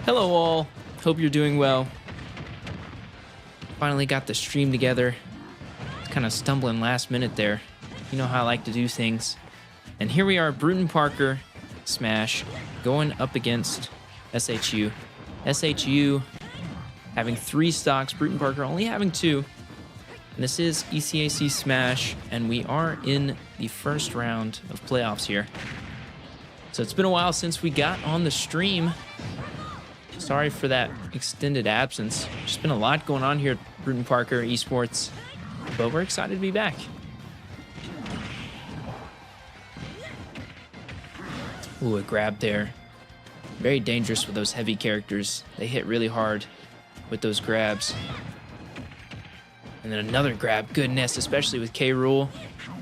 Hello all, hope you're doing well. Finally got the stream together. Kind of stumbling last minute there. You know how I like to do things. And here we are, Brewton-Parker Smash going up against SHU. SHU having 3 stocks, Brewton-Parker only having 2. And this is ECAC Smash, and we are in the first round of playoffs here. So it's been a while since we got on the stream. Sorry for that extended absence. There's been a lot going on here at Brewton-Parker Esports, but we're excited to be back. Ooh, a grab there. Very dangerous with those heavy characters. They hit really hard with those grabs. And then another grab. Goodness, especially with K-Rule.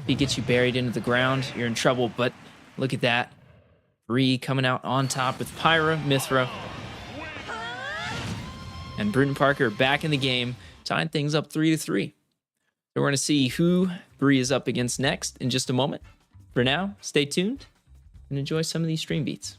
If he gets you buried into the ground, you're in trouble. But look at that. Bree coming out on top with Pyra, Mithra. And Brewton-Parker back in the game, tying things up 3-3. So we're going to see who Bree is up against next in just a moment. For now, stay tuned and enjoy some of these stream beats.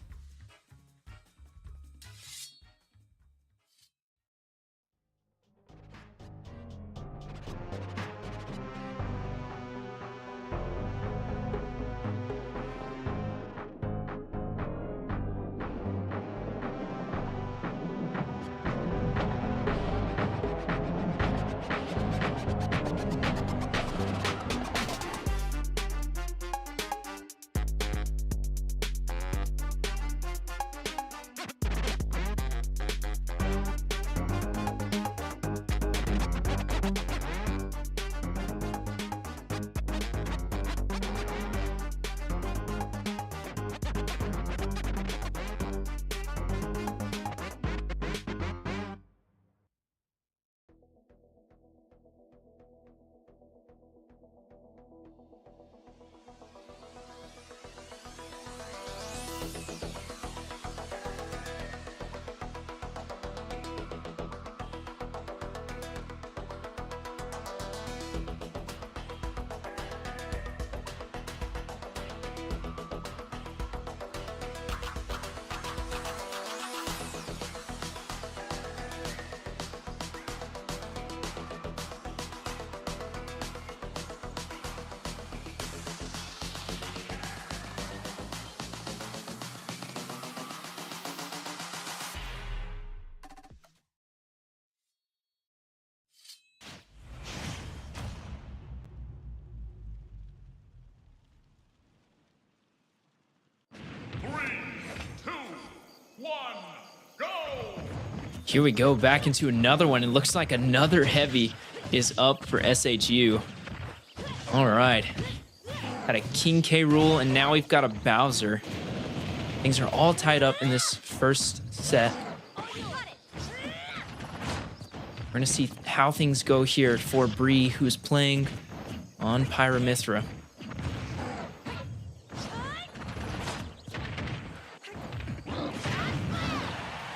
Here we go, back into another one. It looks like another heavy is up for SHU. All right. Got a King K. Rool, and now we've got a Bowser. Things are all tied up in this first set. We're going to see how things go here for Bree, who's playing on Pyra Mithra.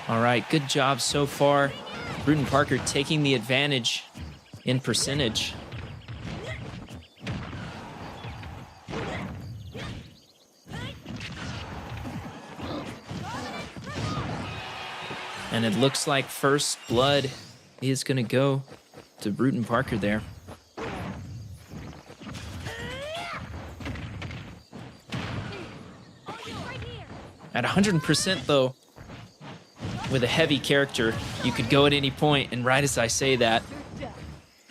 All right, good job so far. Brewton-Parker taking the advantage in percentage. And it looks like first blood is going to go to Brewton-Parker there. At 100% though, with a heavy character, you could go at any point, and right as I say that,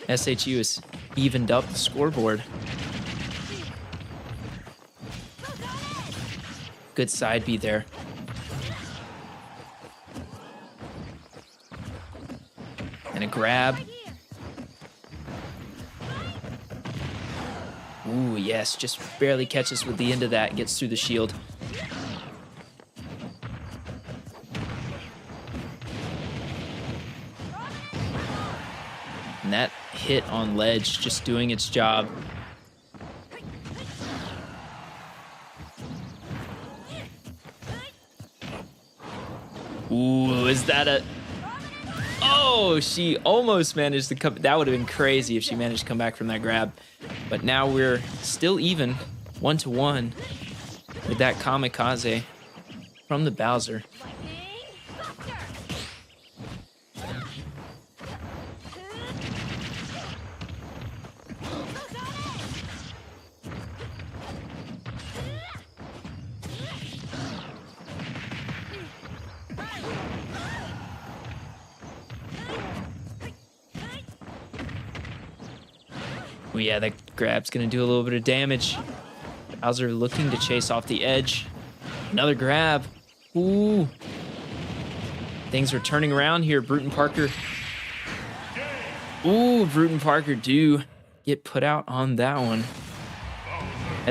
SHU has evened up the scoreboard. Good side B there. And a grab. Ooh, yes, just barely catches with the end of that, gets through the shield. And that hit on ledge, just doing its job. Ooh, is that a... Oh, she almost managed to come... That would have been crazy if she managed to come back from that grab. But now we're still even, 1-1, with that kamikaze from the Bowser. yeah, that grab's going to do a little bit of damage. Bowser looking to chase off the edge. Another grab. Ooh. Things are turning around here. Brewton-Parker. Ooh, Brewton-Parker do get put out on that one.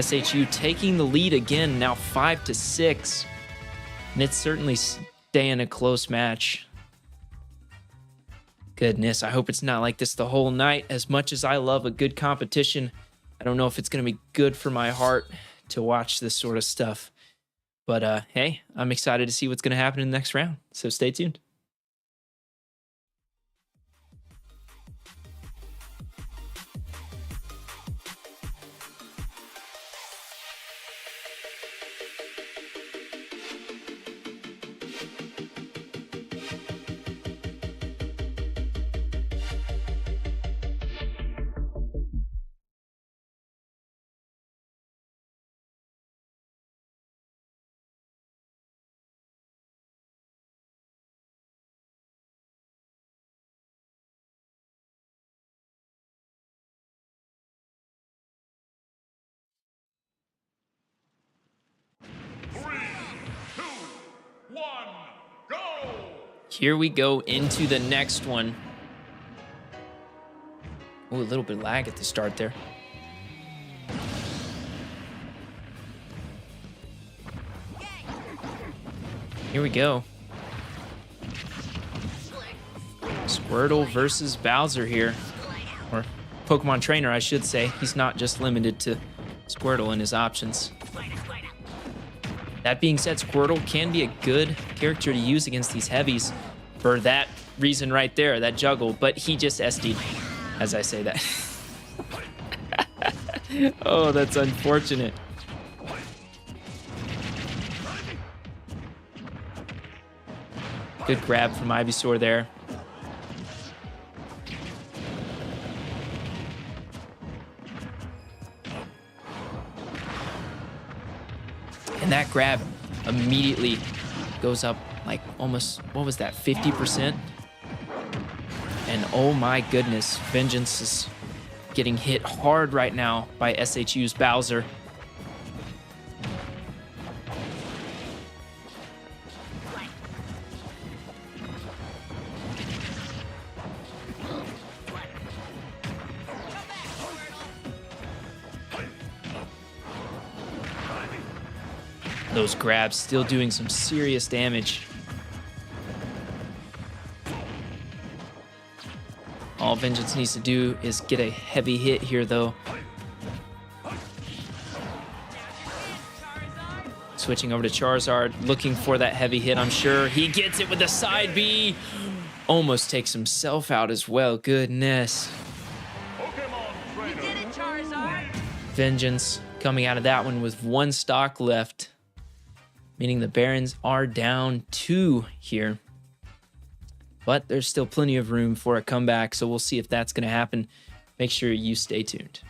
SHU taking the lead again, now 5-6. And it's certainly staying a close match. Goodness, I hope it's not like this the whole night. As much as I love a good competition, I don't know if it's going to be good for my heart to watch this sort of stuff. But hey, I'm excited to see what's going to happen in the next round. So stay tuned. Here we go into the next one. Oh, a little bit of lag at the start there. Here we go. Squirtle versus Bowser here. Or Pokemon Trainer, I should say. He's not just limited to Squirtle in his options. That being said, Squirtle can be a good character to use against these heavies for that reason right there, that juggle, but he just SD'd as I say that. Oh, that's unfortunate. Good grab from Ivysaur there. And that grab immediately goes up like almost, what was that, 50%? And oh my goodness, Vengeance is getting hit hard right now by SHU's Bowser. Those grabs still doing some serious damage. All Vengeance needs to do is get a heavy hit here, though. Switching over to Charizard, looking for that heavy hit, I'm sure. He gets it with a side B. Almost takes himself out as well. Goodness. You did it, Charizard. Vengeance coming out of that one with one stock left, meaning the Barons are down 2 here. But there's still plenty of room for a comeback, so we'll see if that's going to happen. Make sure you stay tuned.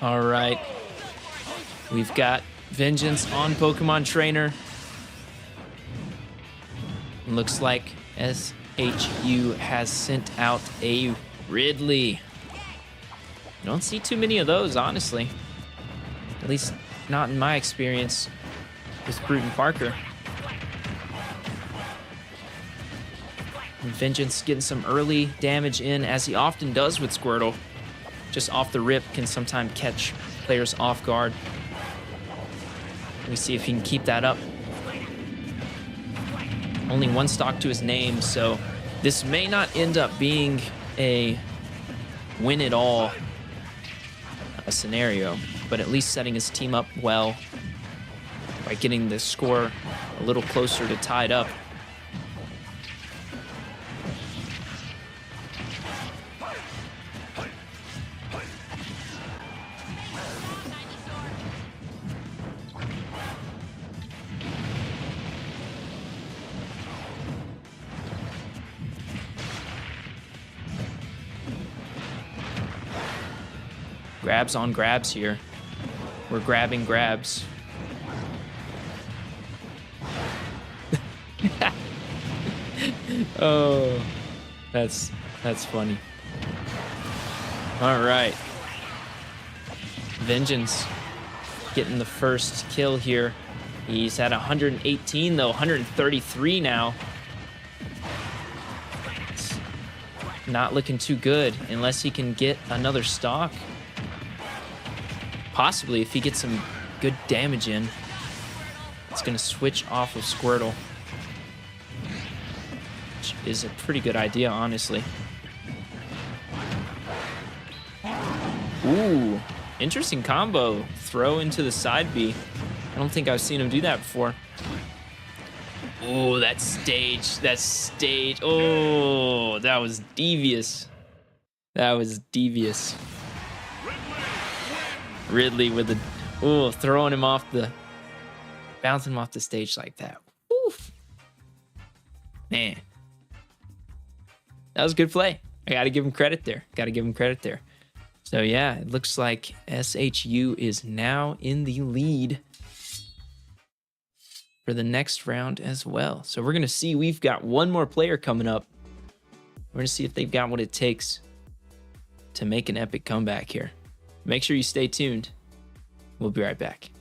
All right. We've got Vengeance on Pokemon Trainer. Looks like SHU has sent out a Ridley. Don't see too many of those, honestly. At least not in my experience with Brewton-Parker. Vengeance getting some early damage in, as he often does with Squirtle. Just off the rip can sometimes catch players off guard. Let me see if he can keep that up. Only one stock to his name, so this may not end up being a win-it-all scenario, but at least setting his team up well by getting the score a little closer to tied up. Grabs on grabs here. We're grabbing grabs. Oh, that's funny. All right. Vengeance getting the first kill here. He's at 118 though, 133 now. It's not looking too good unless he can get another stock. Possibly, if he gets some good damage in, it's going to switch off of Squirtle, which is a pretty good idea, honestly. Ooh, interesting combo. Throw into the side B. I don't think I've seen him do that before. Ooh, that stage. Oh, that was devious. That was devious. Ridley with the, throwing him off bouncing him off the stage like that. Oof. Man. That was a good play. I got to give him credit there. So yeah, it looks like SHU is now in the lead for the next round as well. So we're going to see, we've got one more player coming up. We're going to see if they've got what it takes to make an epic comeback here. Make sure you stay tuned. We'll be right back.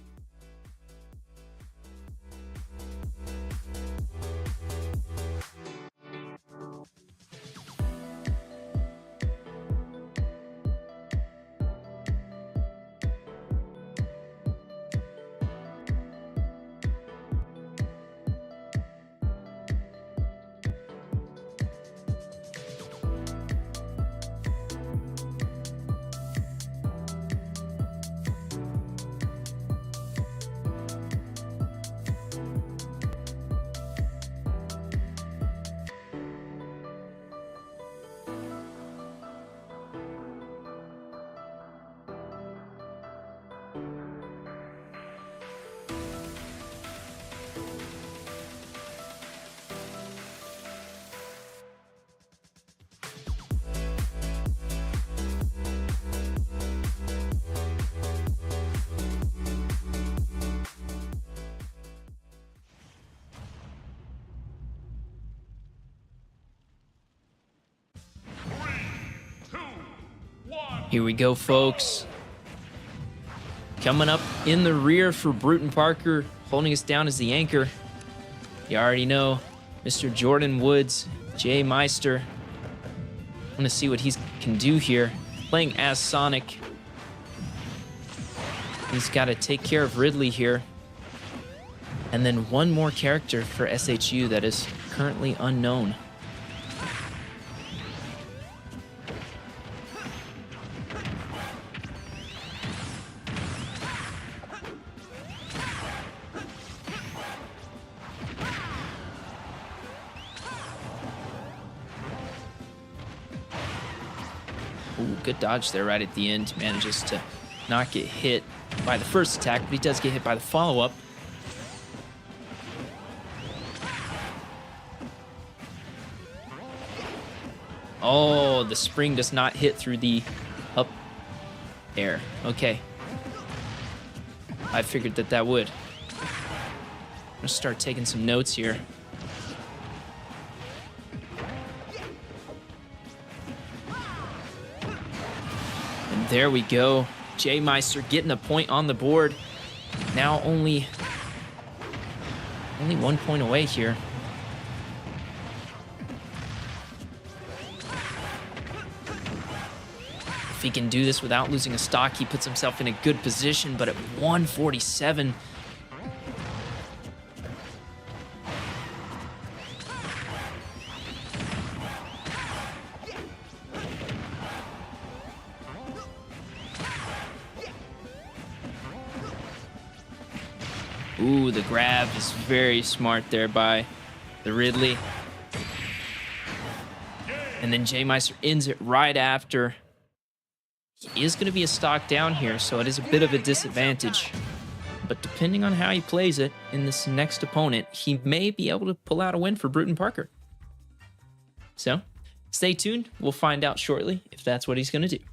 Here we go, folks. Coming up in the rear for Brewton-Parker, holding us down as the anchor. You already know, Mr. Jordan Woods, Jay Meister. I want to see what he can do here. Playing as Sonic. He's got to take care of Ridley here. And then one more character for SHU that is currently unknown. Ooh, good dodge there right at the end. Manages to not get hit by the first attack, but he does get hit by the follow-up. Oh, the spring does not hit through the up air. Okay, I figured that would. I'm gonna start taking some notes here. And there we go. J Meister getting a point on the board. Now only 1 point away here. If he can do this without losing a stock, he puts himself in a good position, but at 147. Ooh, the grab is very smart there by the Ridley. And then J Meister ends it right after. He is going to be a stock down here, so it is a bit of a disadvantage. But depending on how he plays it in this next opponent, he may be able to pull out a win for Brewton-Parker. So, stay tuned. We'll find out shortly if that's what he's going to do.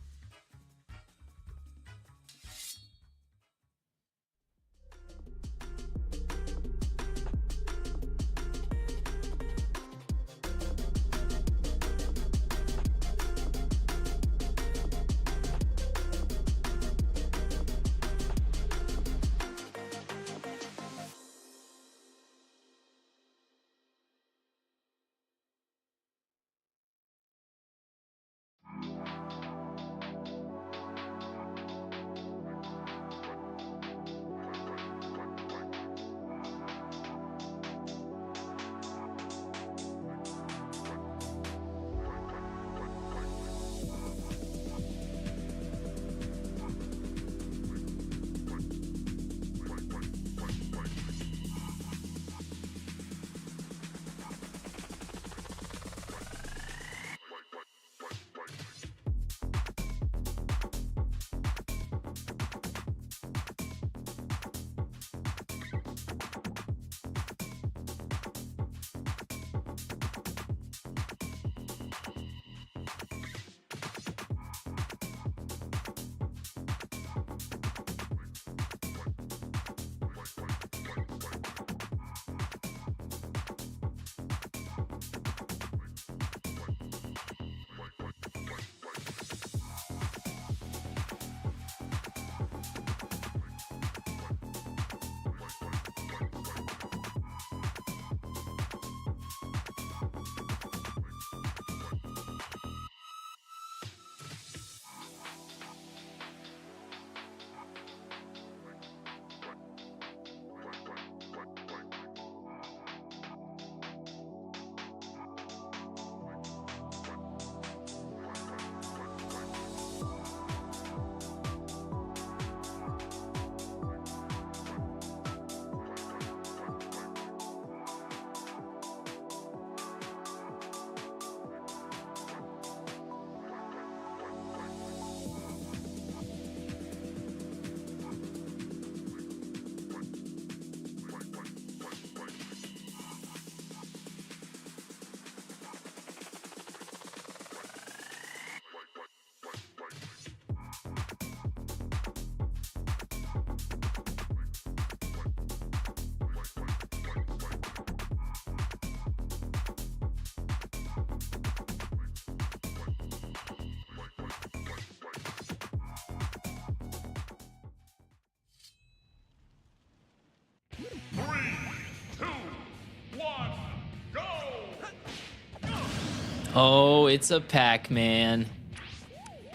Oh, it's a Pac-Man.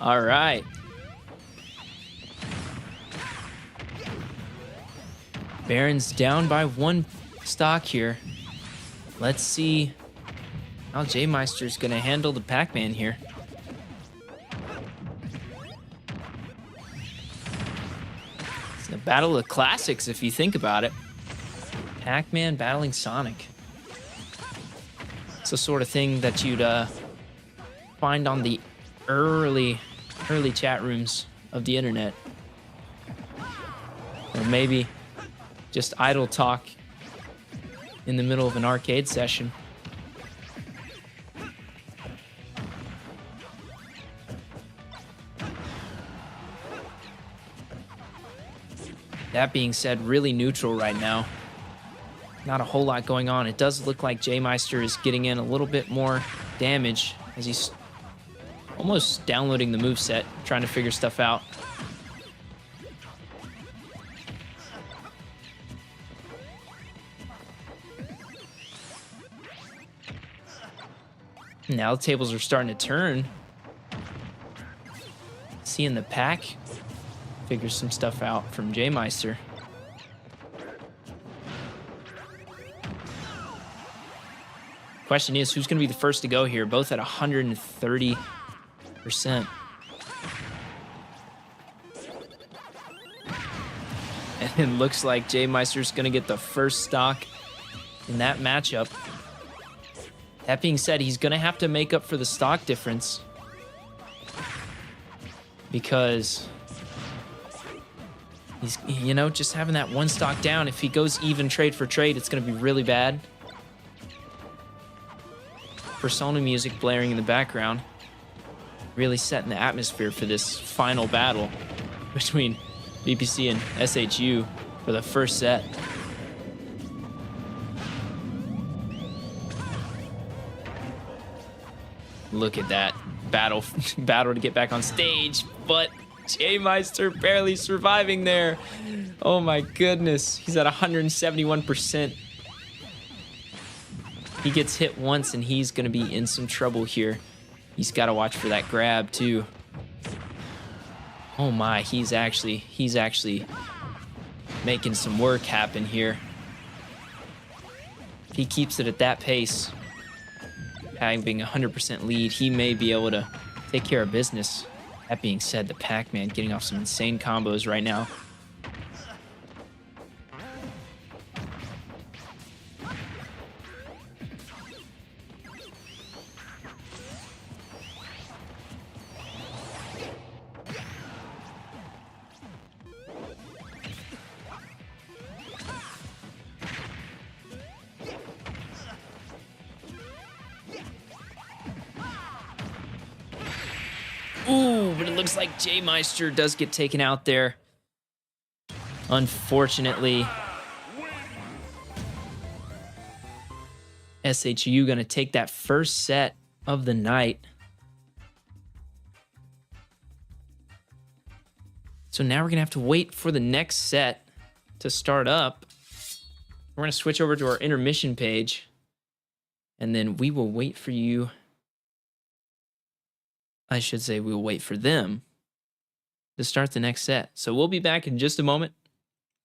All right. Baron's down by 1 stock here. Let's see how J Meister's gonna handle the Pac-Man here. It's a battle of classics if you think about it. Pac-Man battling Sonic. It's the sort of thing that you'd find on the early chat rooms of the internet. Or maybe just idle talk in the middle of an arcade session. That being said, really neutral right now. Not a whole lot going on. It does look like J-Meister is getting in a little bit more damage as he's almost downloading the moveset, trying to figure stuff out. Now the tables are starting to turn. Seeing the pack figure some stuff out from J-Meister. Question is, who's going to be the first to go here? Both at 130%. And it looks like J-Meister's going to get the first stock in that matchup. That being said, he's going to have to make up for the stock difference, because he's, you know, just having that one stock down. If he goes even trade for trade, it's going to be really bad. Persona music blaring in the background, really setting the atmosphere for this final battle between BPC and SHU for the first set. Look at that battle to get back on stage, but J-Meister barely surviving there. Oh my goodness, he's at 171%. He gets hit once and he's gonna be in some trouble here. He's got to watch for that grab too. Oh my, he's actually making some work happen here. If he keeps it at that pace, having 100% lead, he may be able to take care of business. That being said, the Pac-Man getting off some insane combos right now. Ooh, but it looks like J-Meister does get taken out there. Unfortunately, SHU gonna take that first set of the night. So now we're gonna have to wait for the next set to start up. We're gonna switch over to our intermission page, and then we will wait for you. I should say we'll wait for them to start the next set. So we'll be back in just a moment.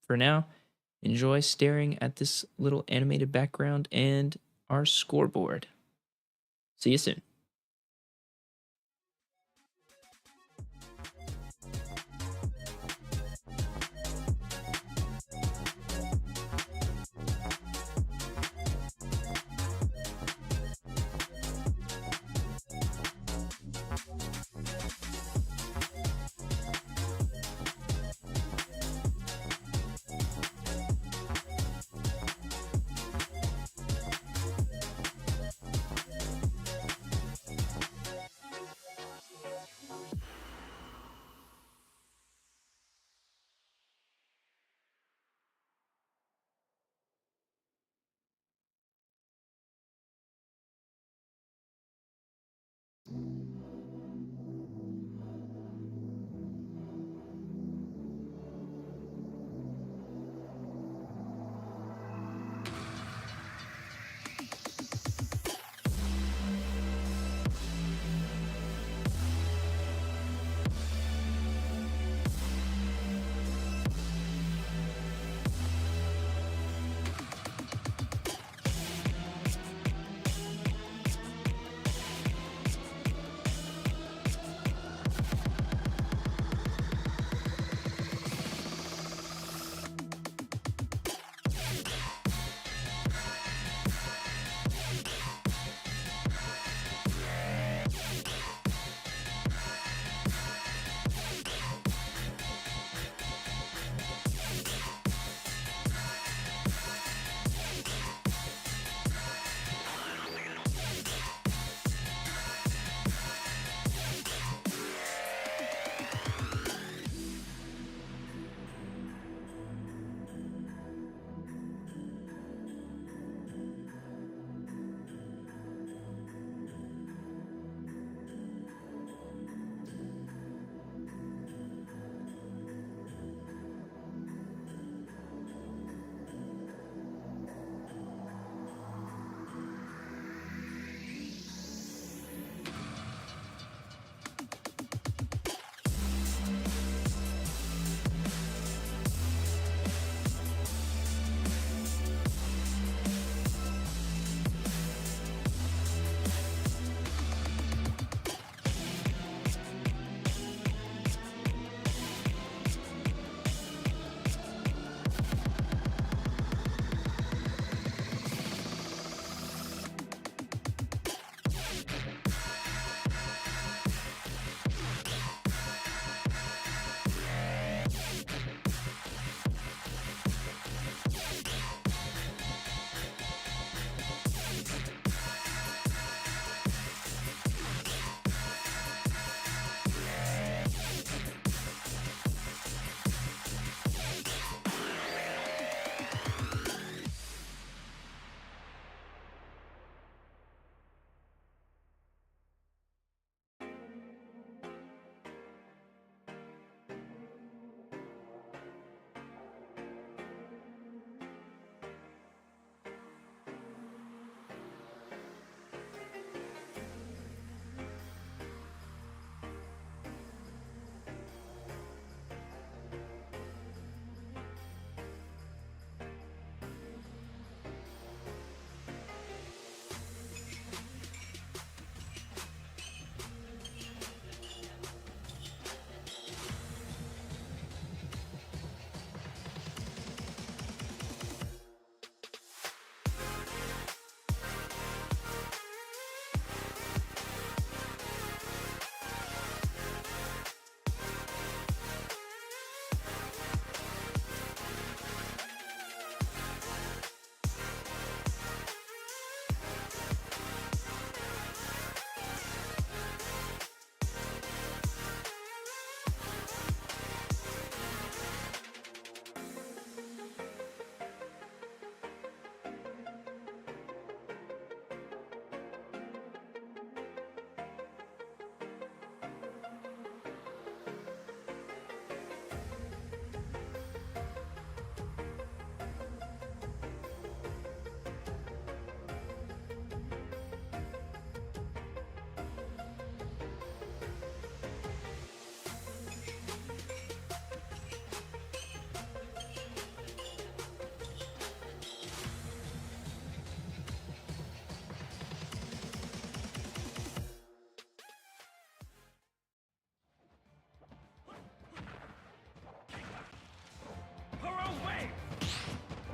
For now, enjoy staring at this little animated background and our scoreboard. See you soon.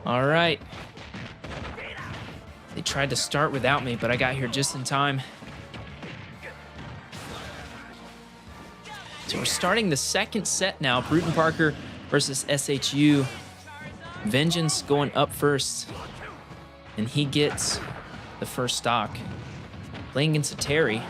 All right. They tried to start without me, but I got here just in time. So we're starting the second set now. Brewton-Parker versus SHU. Vengeance going up first. And he gets the first stock. Playing against a Terry.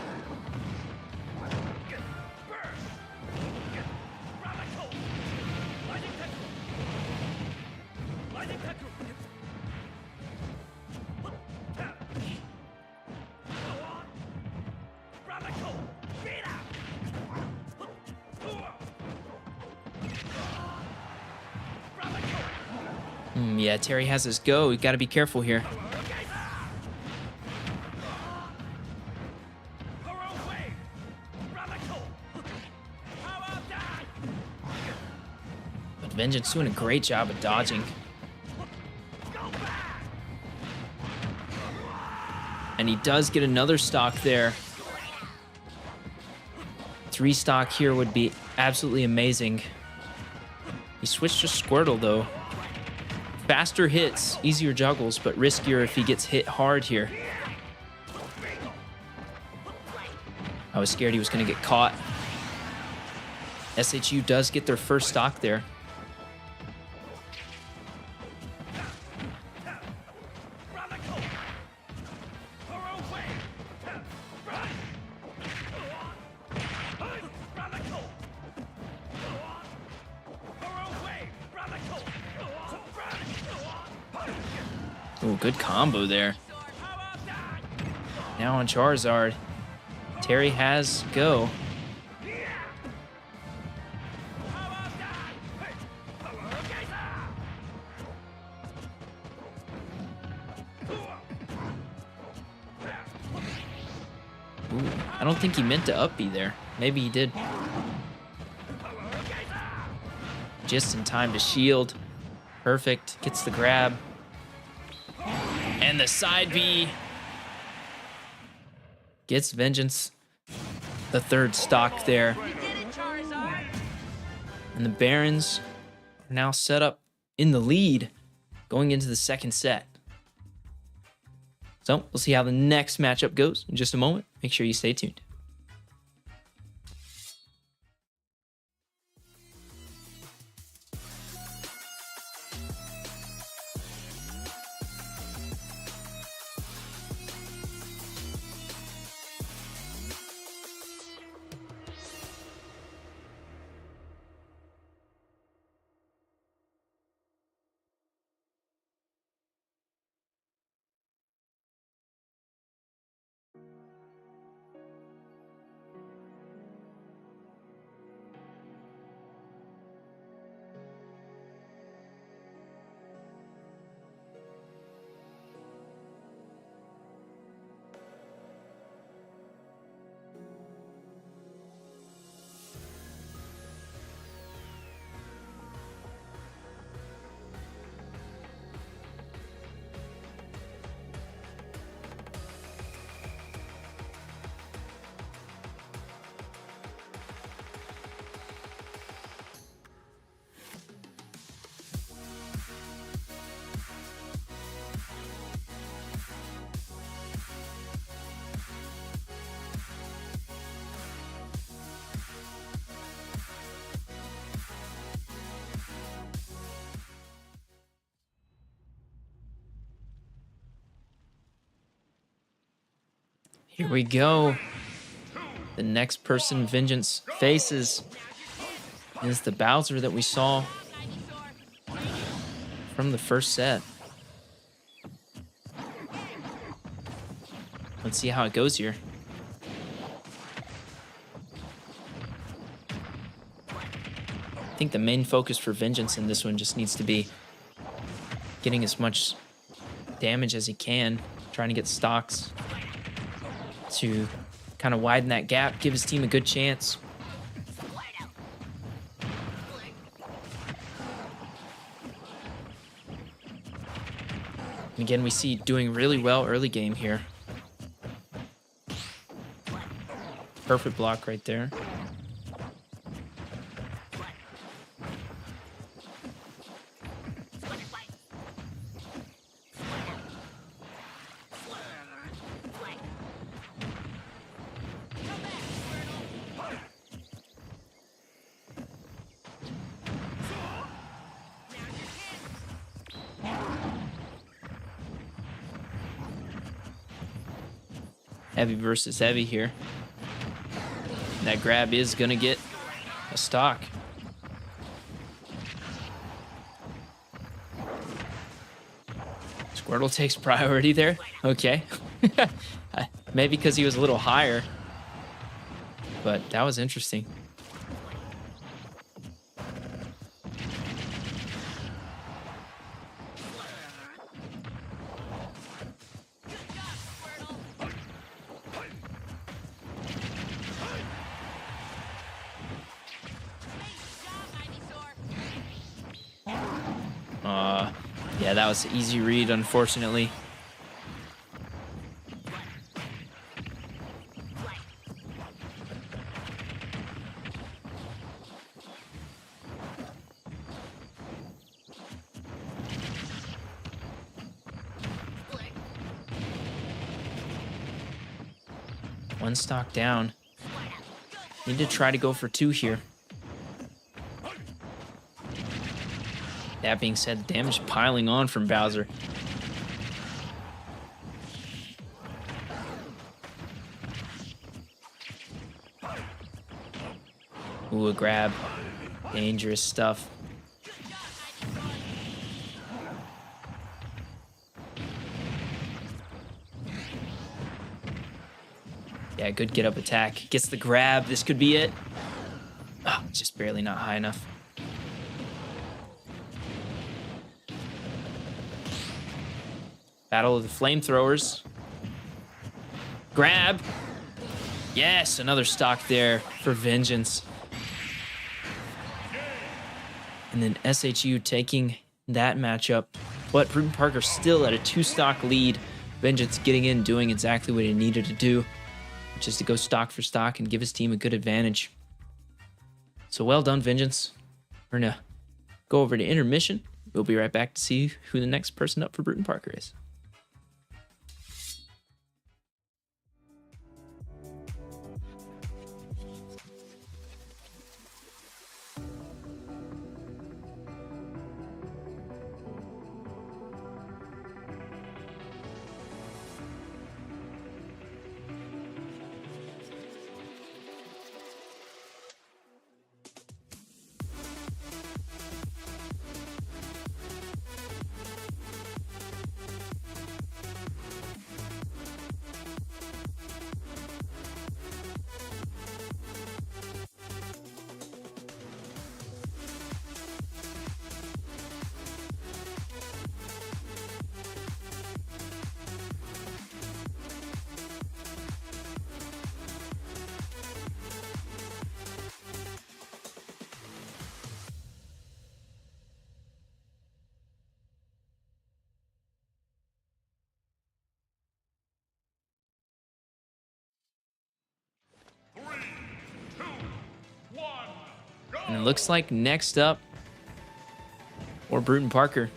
Yeah, Terry has his go. We got to be careful here. But Vengeance doing a great job of dodging. And he does get another stock there. 3 stock here would be absolutely amazing. He switched to Squirtle though. Faster hits, easier juggles, but riskier if he gets hit hard here. I was scared he was going to get caught. SHU does get their first stock there. Ooh, good combo there. Now on Charizard. Terry has go. Ooh, I don't think he meant to up B there. Maybe he did. Just in time to shield. Perfect. Gets the grab. And the side B gets Vengeance the 3rd stock there. And the Barons are now set up in the lead going into the 2nd set. So we'll see how the next matchup goes in just a moment. Make sure you stay tuned. Here we go. The next person Vengeance faces is the Bowser that we saw from the first set. Let's see how it goes here. I think the main focus for Vengeance in this one just needs to be getting as much damage as he can, trying to get stocks to kind of widen that gap, give his team a good chance. And again, we see doing really well early game here. Perfect block right there. Heavy versus heavy here. And that grab is going to get a stock. Squirtle takes priority there. Okay. Maybe because he was a little higher. But that was interesting. Yeah, that was an easy read, unfortunately. One stock down. Need to try to go for 2 here. That being said, damage piling on from Bowser. Ooh, a grab. Dangerous stuff. Yeah, good get up attack. Gets the grab. This could be it. Oh, just barely not high enough. Battle of the Flamethrowers. Grab. Yes, another stock there for vengeance. And then SHU taking that matchup. But Brewton-Parker still at a 2-stock lead. Vengeance getting in, doing exactly what he needed to do, which is to go stock for stock and give his team a good advantage. So well done, Vengeance. We're going to go over to intermission. We'll be right back to see who the next person up for Brewton-Parker is. And it looks like next up for Brewton-Parker,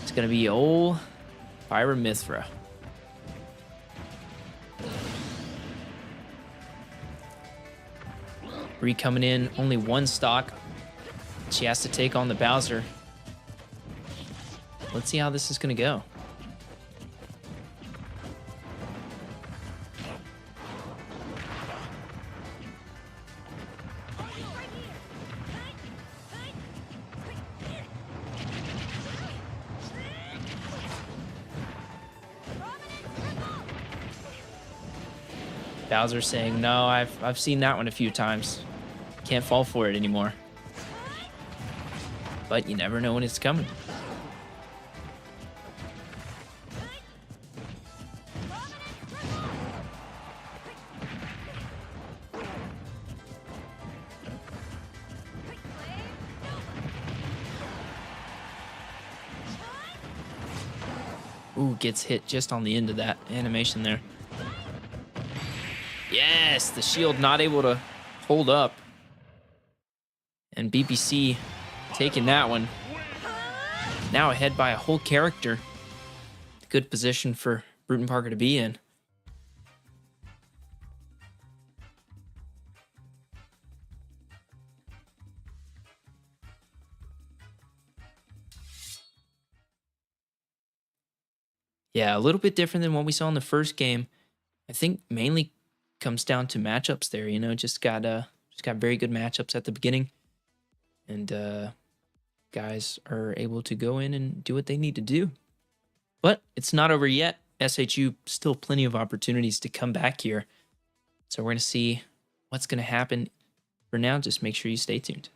it's going to be old Byra Mithra. Bree coming in, only 1 stock. She has to take on the Bowser. Let's see how this is going to go. Bowser saying, no, I've seen that one a few times. Can't fall for it anymore. But you never know when it's coming. Ooh, gets hit just on the end of that animation there. Yes, the shield not able to hold up. And BPC taking that one. Now ahead by a whole character. Good position for Brewton-Parker to be in. Yeah, a little bit different than what we saw in the first game. I think mainly comes down to matchups there. You know, just got very good matchups at the beginning, and guys are able to go in and do what they need to do. But it's not over yet. SHU still plenty of opportunities to come back here. So we're going to see what's going to happen. For now, just make sure you stay tuned.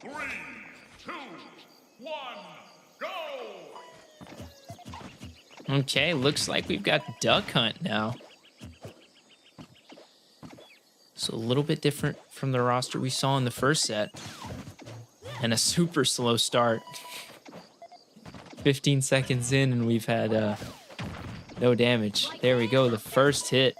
Three, two, one, go! Okay, looks like we've got Duck Hunt now. So a little bit different from the roster we saw in the first set. And a super slow start. 15 seconds in and we've had no damage. There we go, the first hit.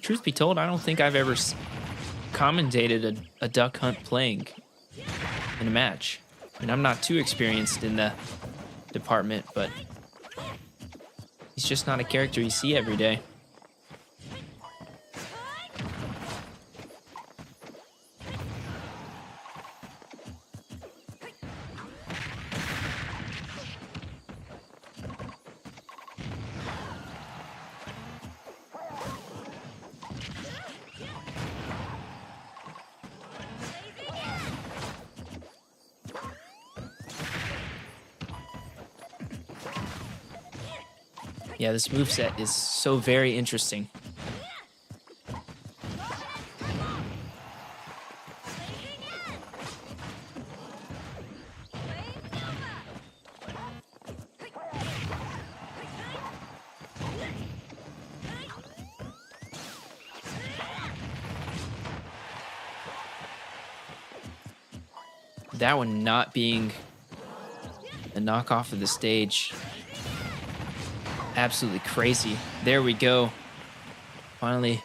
Truth be told, I don't think I've ever commentated a Duck Hunt playing in a match. And I'm not too experienced in the department, but he's just not a character you see every day. Yeah, this moveset is so very interesting. That one not being a knockoff of the stage. Absolutely crazy. There we go. Finally,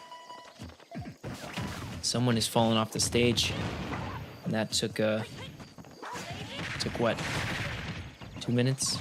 someone is falling off the stage. And that took what? 2 minutes?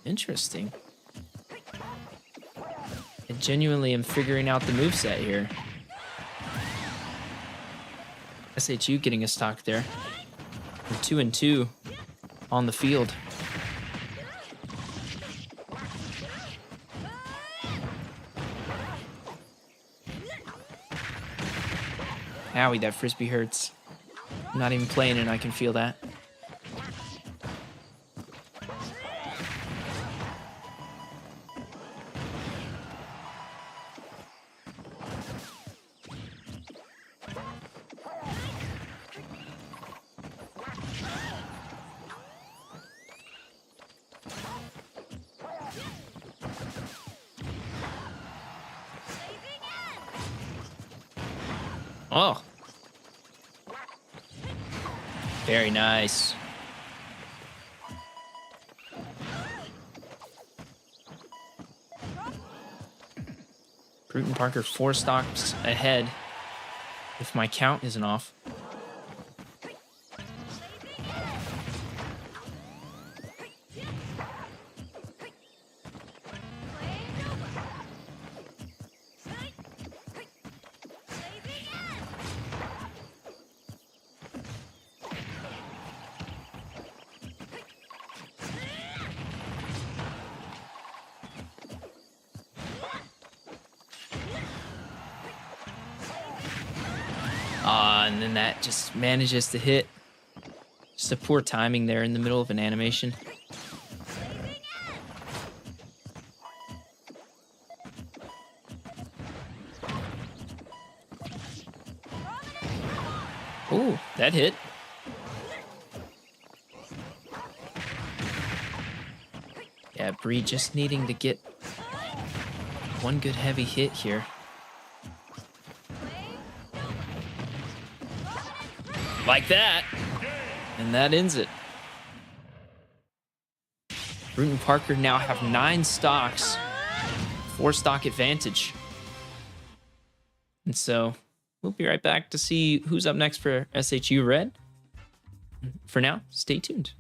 Interesting. I genuinely am figuring out the moveset here. SHU getting a stock there. We're 2-2 on the field. Owie, that frisbee hurts. I'm not even playing and I can feel that. Oh. Very nice. Brewton-Parker 4 stocks ahead, if my count isn't off. And then that just manages to hit. Just a poor timing there in the middle of an animation. Oh, that hit. Yeah, Bree just needing to get one good heavy hit here. Like that. And that ends it. Brewton-Parker now have 9 stocks, 4 stock advantage. And so we'll be right back to see who's up next for SHU Red. For now, stay tuned.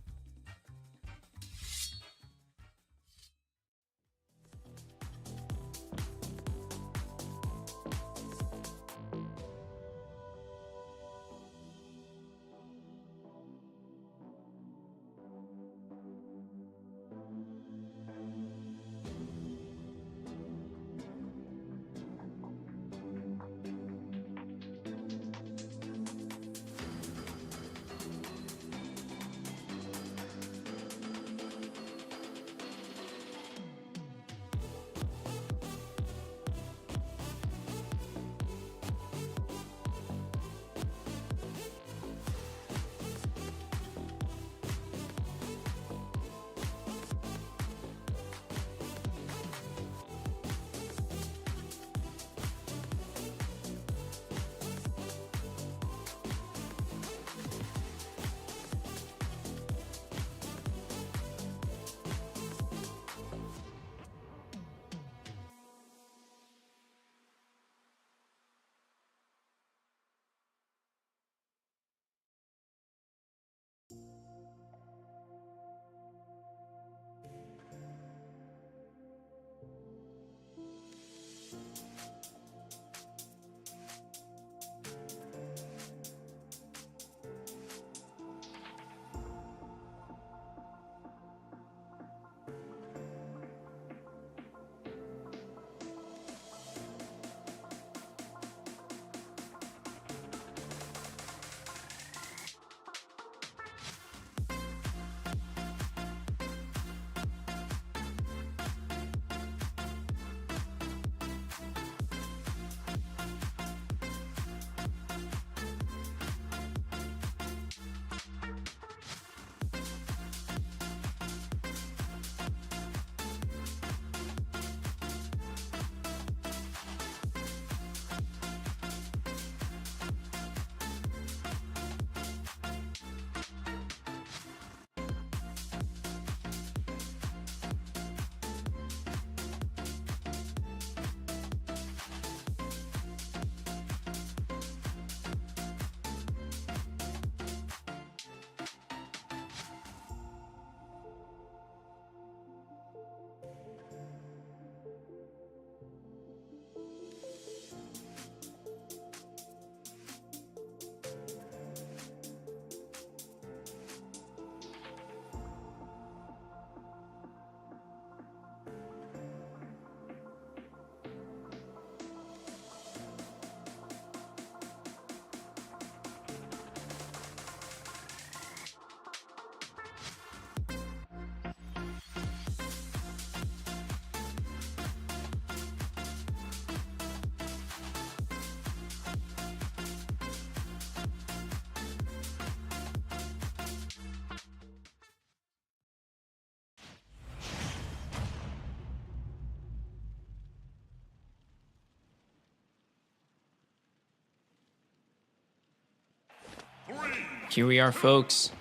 Here we are, folks.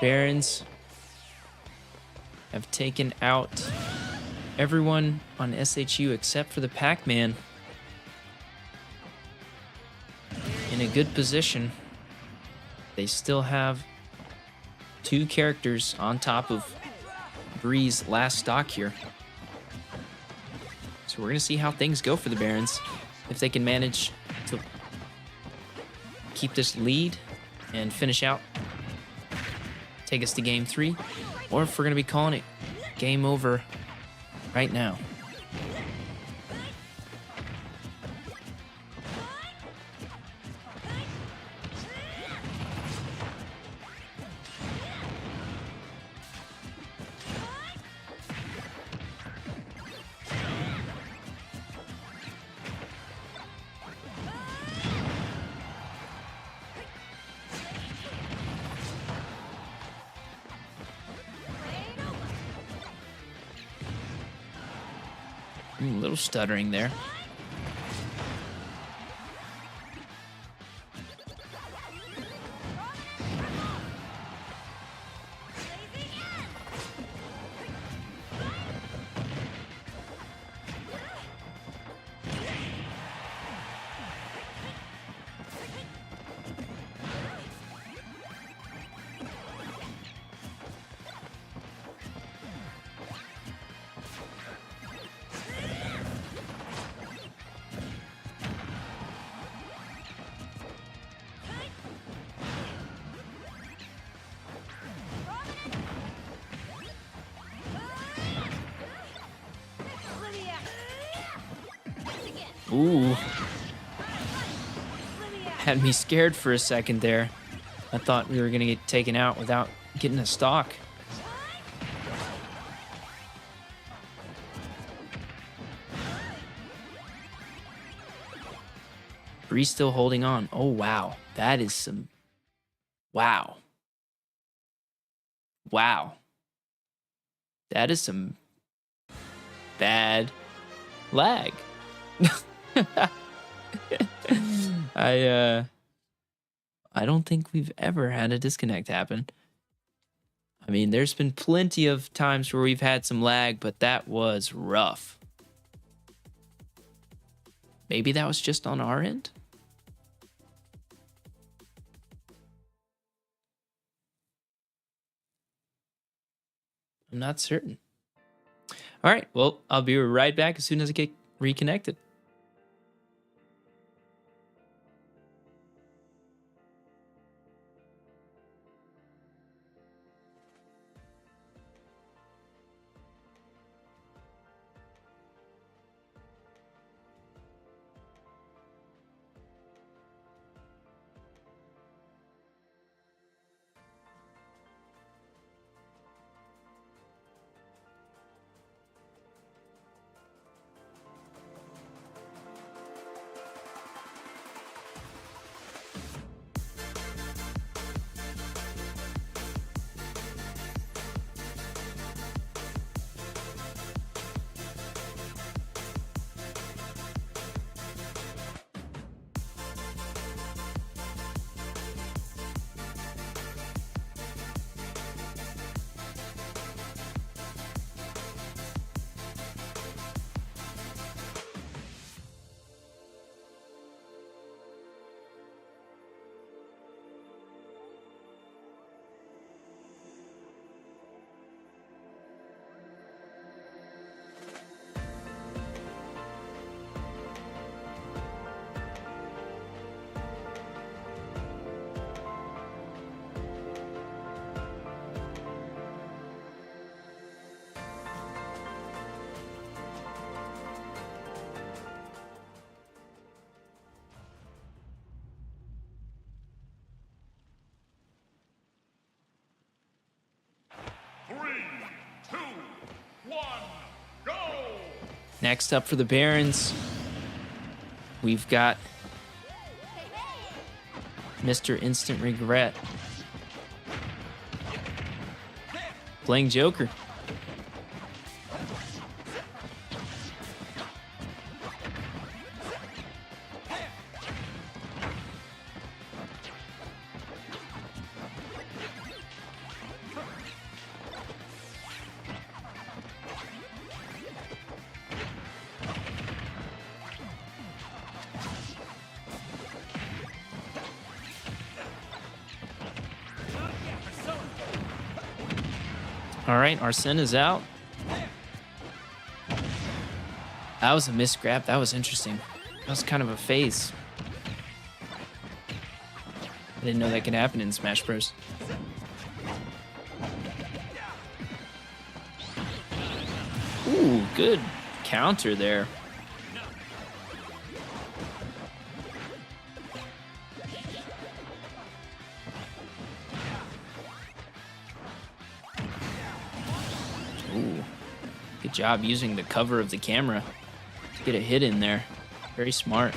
Barons have taken out everyone on SHU except for the Pac-Man. In a good position. They still have 2 characters on top of Bree's last stock here. So we're going to see how things go for the Barons. If they can manage to keep this lead and finish out, take us to game 3, or if we're going to be calling it game over right now. A little stuttering there. Ooh. Had me scared for a second there. I thought we were going to get taken out without getting a stock. Bree's still holding on. Oh, wow. That is some... Wow. Wow. That is some bad lag. I don't think we've ever had a disconnect happen. I mean, there's been plenty of times where we've had some lag, but that was rough. Maybe that was just on our end? I'm not certain. All right, well, I'll be right back as soon as I get reconnected. Next up for the Barons, we've got Mr. Instant Regret playing Joker. All right, Arsene is out. That was a missed grab. That was interesting. That was kind of a phase. I didn't know that could happen in Smash Bros. Ooh, good counter there. Ooh, good job using the cover of the camera to get a hit in there. Very smart.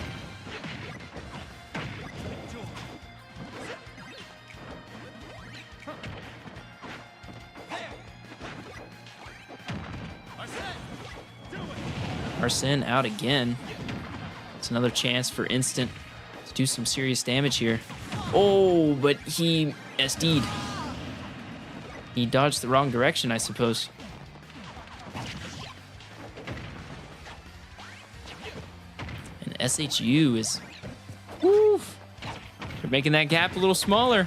Arsene out again. It's another chance for Instant to do some serious damage here. Oh, but he SD'd. He dodged the wrong direction, I suppose. And SHU is... Woof. They're making that gap a little smaller.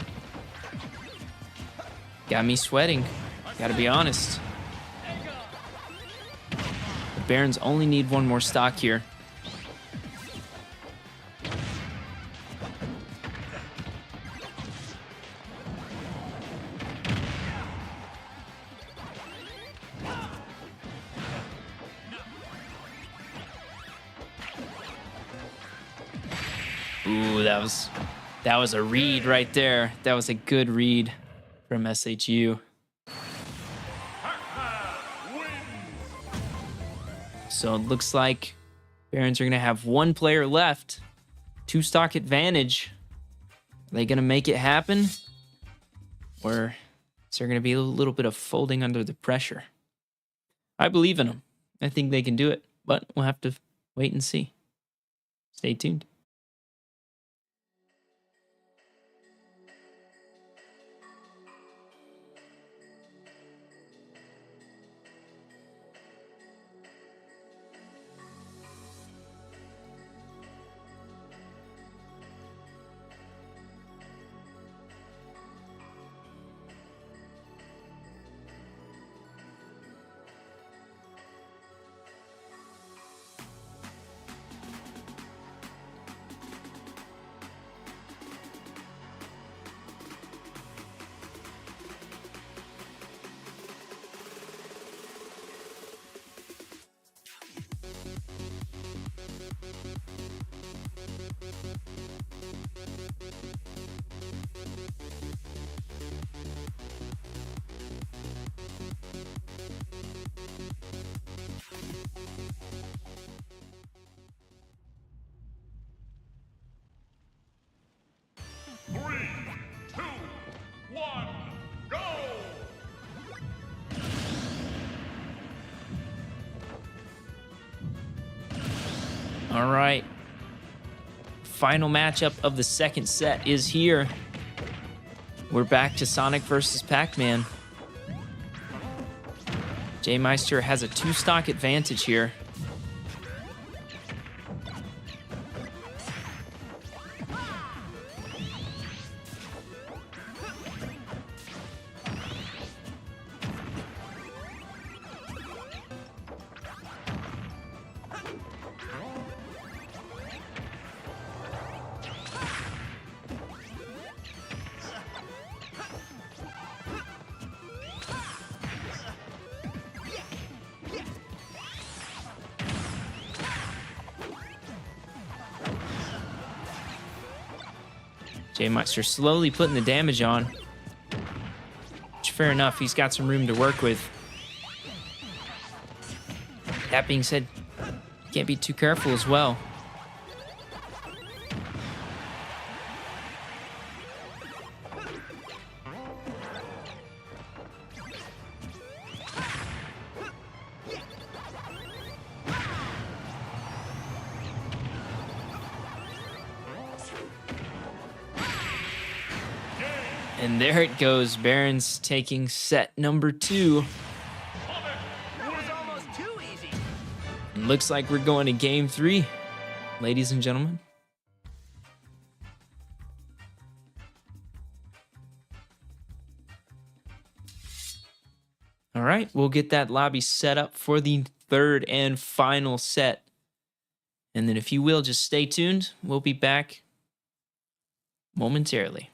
Got me sweating. Gotta be honest. The Barons only need one more stock here. Ooh, that was a read right there. That was a good read from SHU. So it looks like Barons are going to have one player left. 2-stock advantage. Are they going to make it happen? Or is there going to be a little bit of folding under the pressure? I believe in them. I think they can do it, but we'll have to wait and see. Stay tuned. All right. Final matchup of the second set is here. We're back to Sonic versus Pac-Man. J-Meister has a 2-stock advantage here. J-Meister slowly putting the damage on. Which, fair enough, he's got some room to work with. That being said, can't be too careful as well. And there it goes. Barons taking set number 2. And looks like we're going to game 3, ladies and gentlemen. All All right, we'll get that lobby set up for the third and final set. And then if you will, just stay tuned. We'll be back momentarily.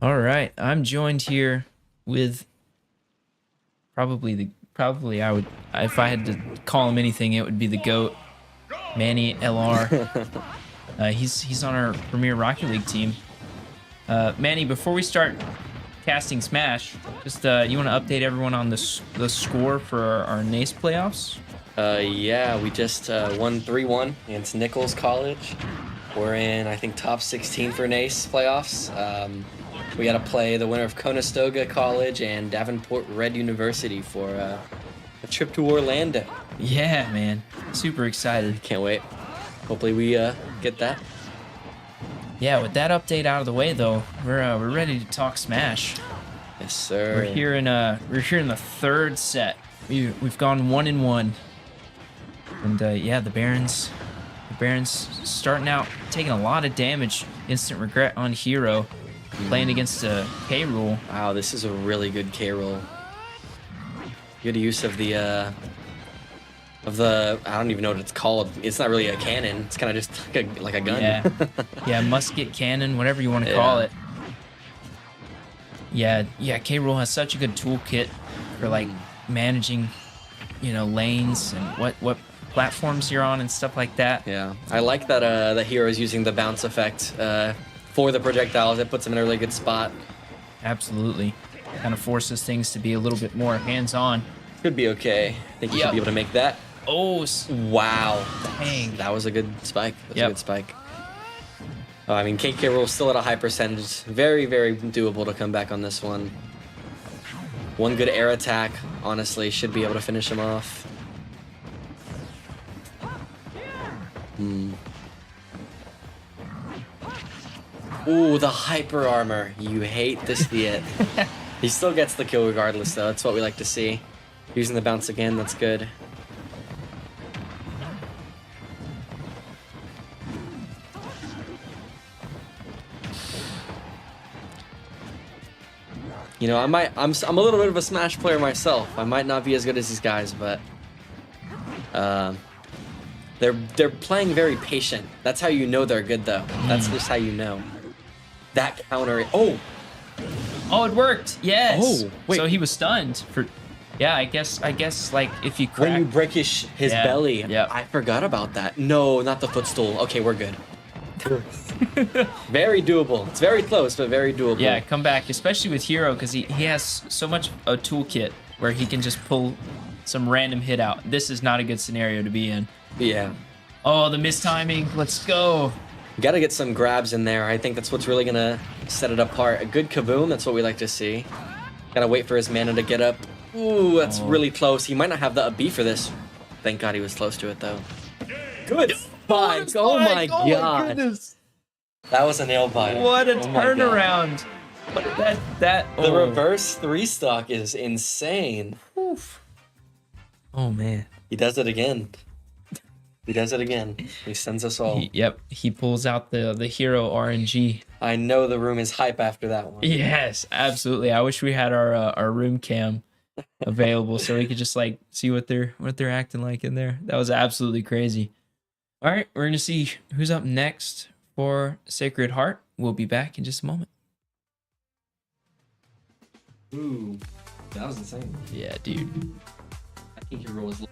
All right, I'm joined here with probably I would, if I had to call him anything, it would be the GOAT, Manny LR. He's on our Premier Rocket League team. Manny, before we start casting Smash, just you want to update everyone on the score for our NACE playoffs? Yeah, we just won 3-1 against Nichols College. We're in, I think, top 16 for NACE playoffs. We got to play the winner of Conestoga College and Davenport Red University for a trip to Orlando. Yeah, man. Super excited. Can't wait. Hopefully we get that. Yeah, with that update out of the way, though, we're ready to talk Smash. Yes, sir. We're here in the third set. We've gone 1-1, and yeah, the Barons starting out taking a lot of damage. Instant regret on Hero, playing against a K rule. Wow, this is a really good K roll. Good use of the I don't even know what it's called. It's not really a cannon. It's kind of just like a gun. Yeah, yeah, musket cannon, whatever you want to call it. Yeah, K rool has such a good toolkit for like managing, lanes and what platforms you're on and stuff like that. Yeah, I like that the hero is using the bounce effect for the projectiles. It puts him in a really good spot. Absolutely, kind of forces things to be a little bit more hands-on. Could be okay. I think you should be able to make that. Oh, wow. dang. That was a good spike. That was a good spike. I mean, KK roll still at a high percentage. Very, very doable to come back on this one. One good air attack, honestly, should be able to finish him off. Ooh, the hyper armor. You hate to see it. He still gets the kill regardless, though. That's what we like to see. Using the bounce again, that's good. I'm a little bit of a Smash player myself. I might not be as good as these guys, but they're playing very patient. That's how you know they're good, though. That's just how you know. That counter. Oh, it worked. Yes. Oh, wait. So he was stunned for. Yeah, I guess like if you crack. When you break his belly. Yeah. I forgot about that. No, not the footstool. Okay, we're good. Very doable. It's very close, but very doable. Yeah, come back, especially with Hero, because he has so much a toolkit where he can just pull some random hit out. This is not a good scenario to be in. Yeah. Oh, the mistiming. Let's go. Got to get some grabs in there. I think that's what's really going to set it apart. A good kaboom, that's what we like to see. Got to wait for his mana to get up. Ooh, that's really close. He might not have the up B for this. Thank God he was close to it, though. Good spike. Oh my God. Goodness. That was a nail biter. What a turnaround. The reverse 3-stock is insane. Oof. Oh, man. He does it again. He does it again. He sends us all. He pulls out the Hero RNG. I know the room is hype after that one. Yes, absolutely. I wish we had our room cam available so we could just like see what they're acting like in there. That was absolutely crazy. All right, we're gonna see who's up next for Sacred Heart. We'll be back in just a moment. Ooh, that was insane. Yeah, dude. I think Hero was.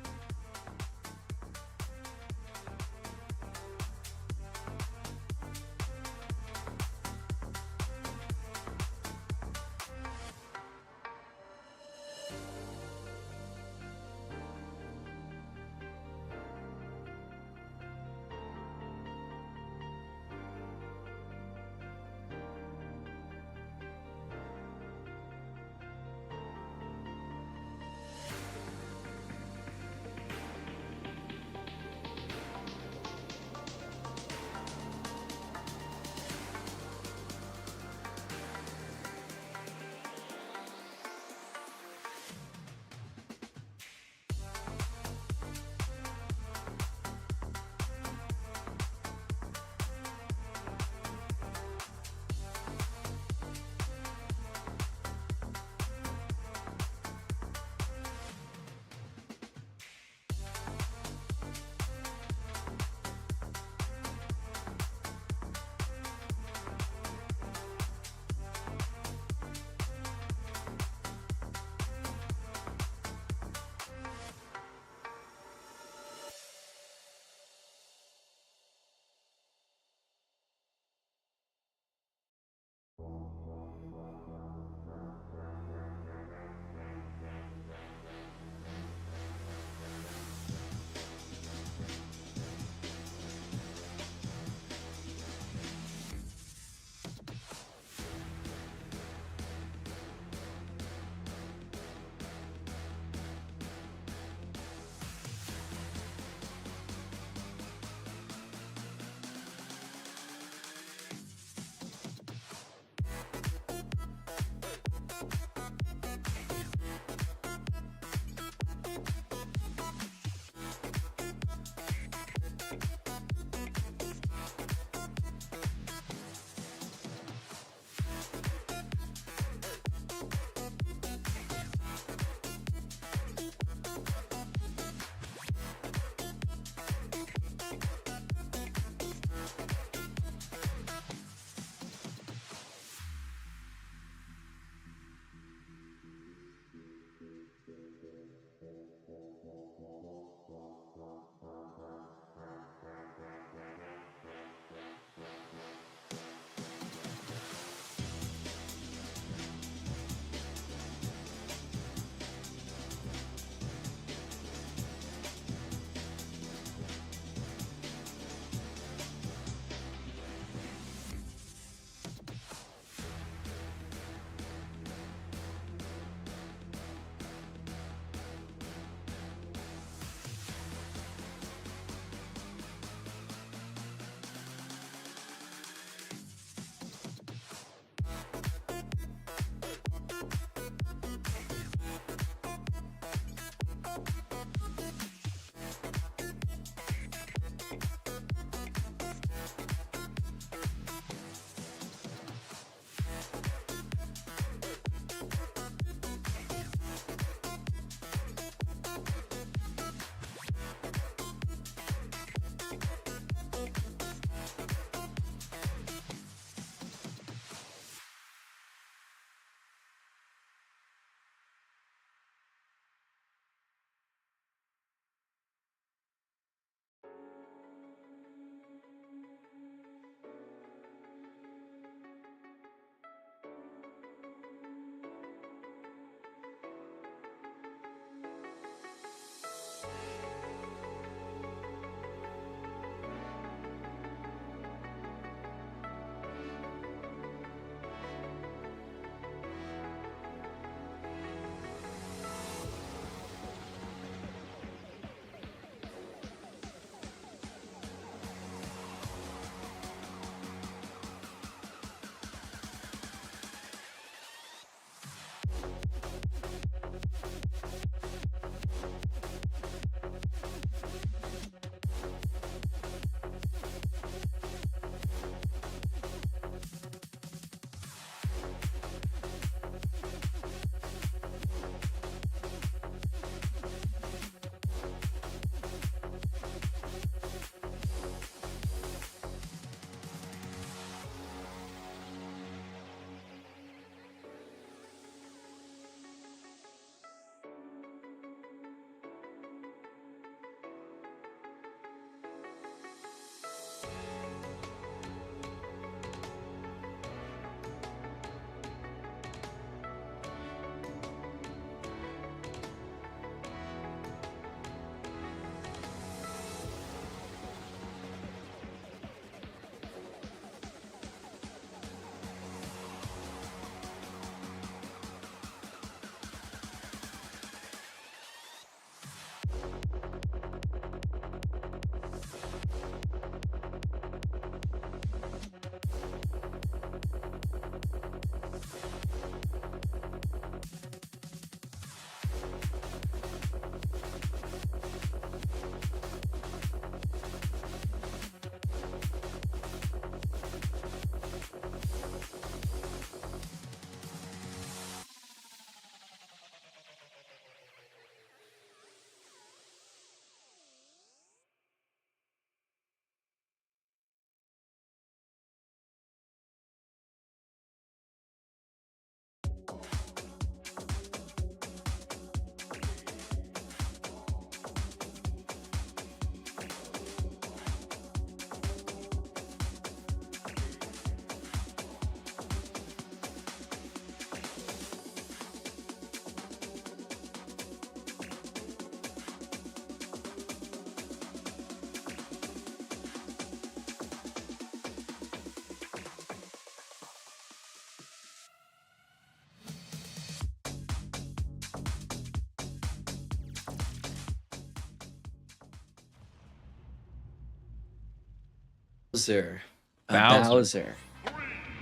Bowser. Bowser.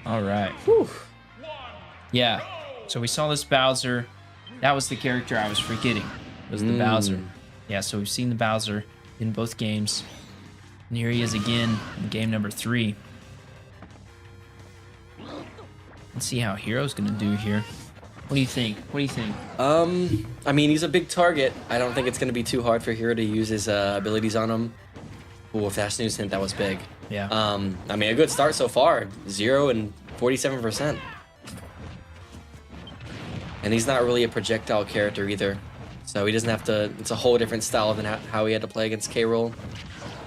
All right. Whew. Yeah. So we saw this Bowser. That was the character I was forgetting. Was the Bowser. Yeah, so we've seen the Bowser in both games. And here he is again in game number 3. Let's see how Hero's gonna do here. What do you think? I mean, he's a big target. I don't think it's going to be too hard for Hero to use his abilities on him. Ooh, if that snooze hint, that was big. Yeah. I mean, a good start so far. 0 and 47%. And he's not really a projectile character either. So he doesn't have to... It's a whole different style than how he had to play against K-Roll.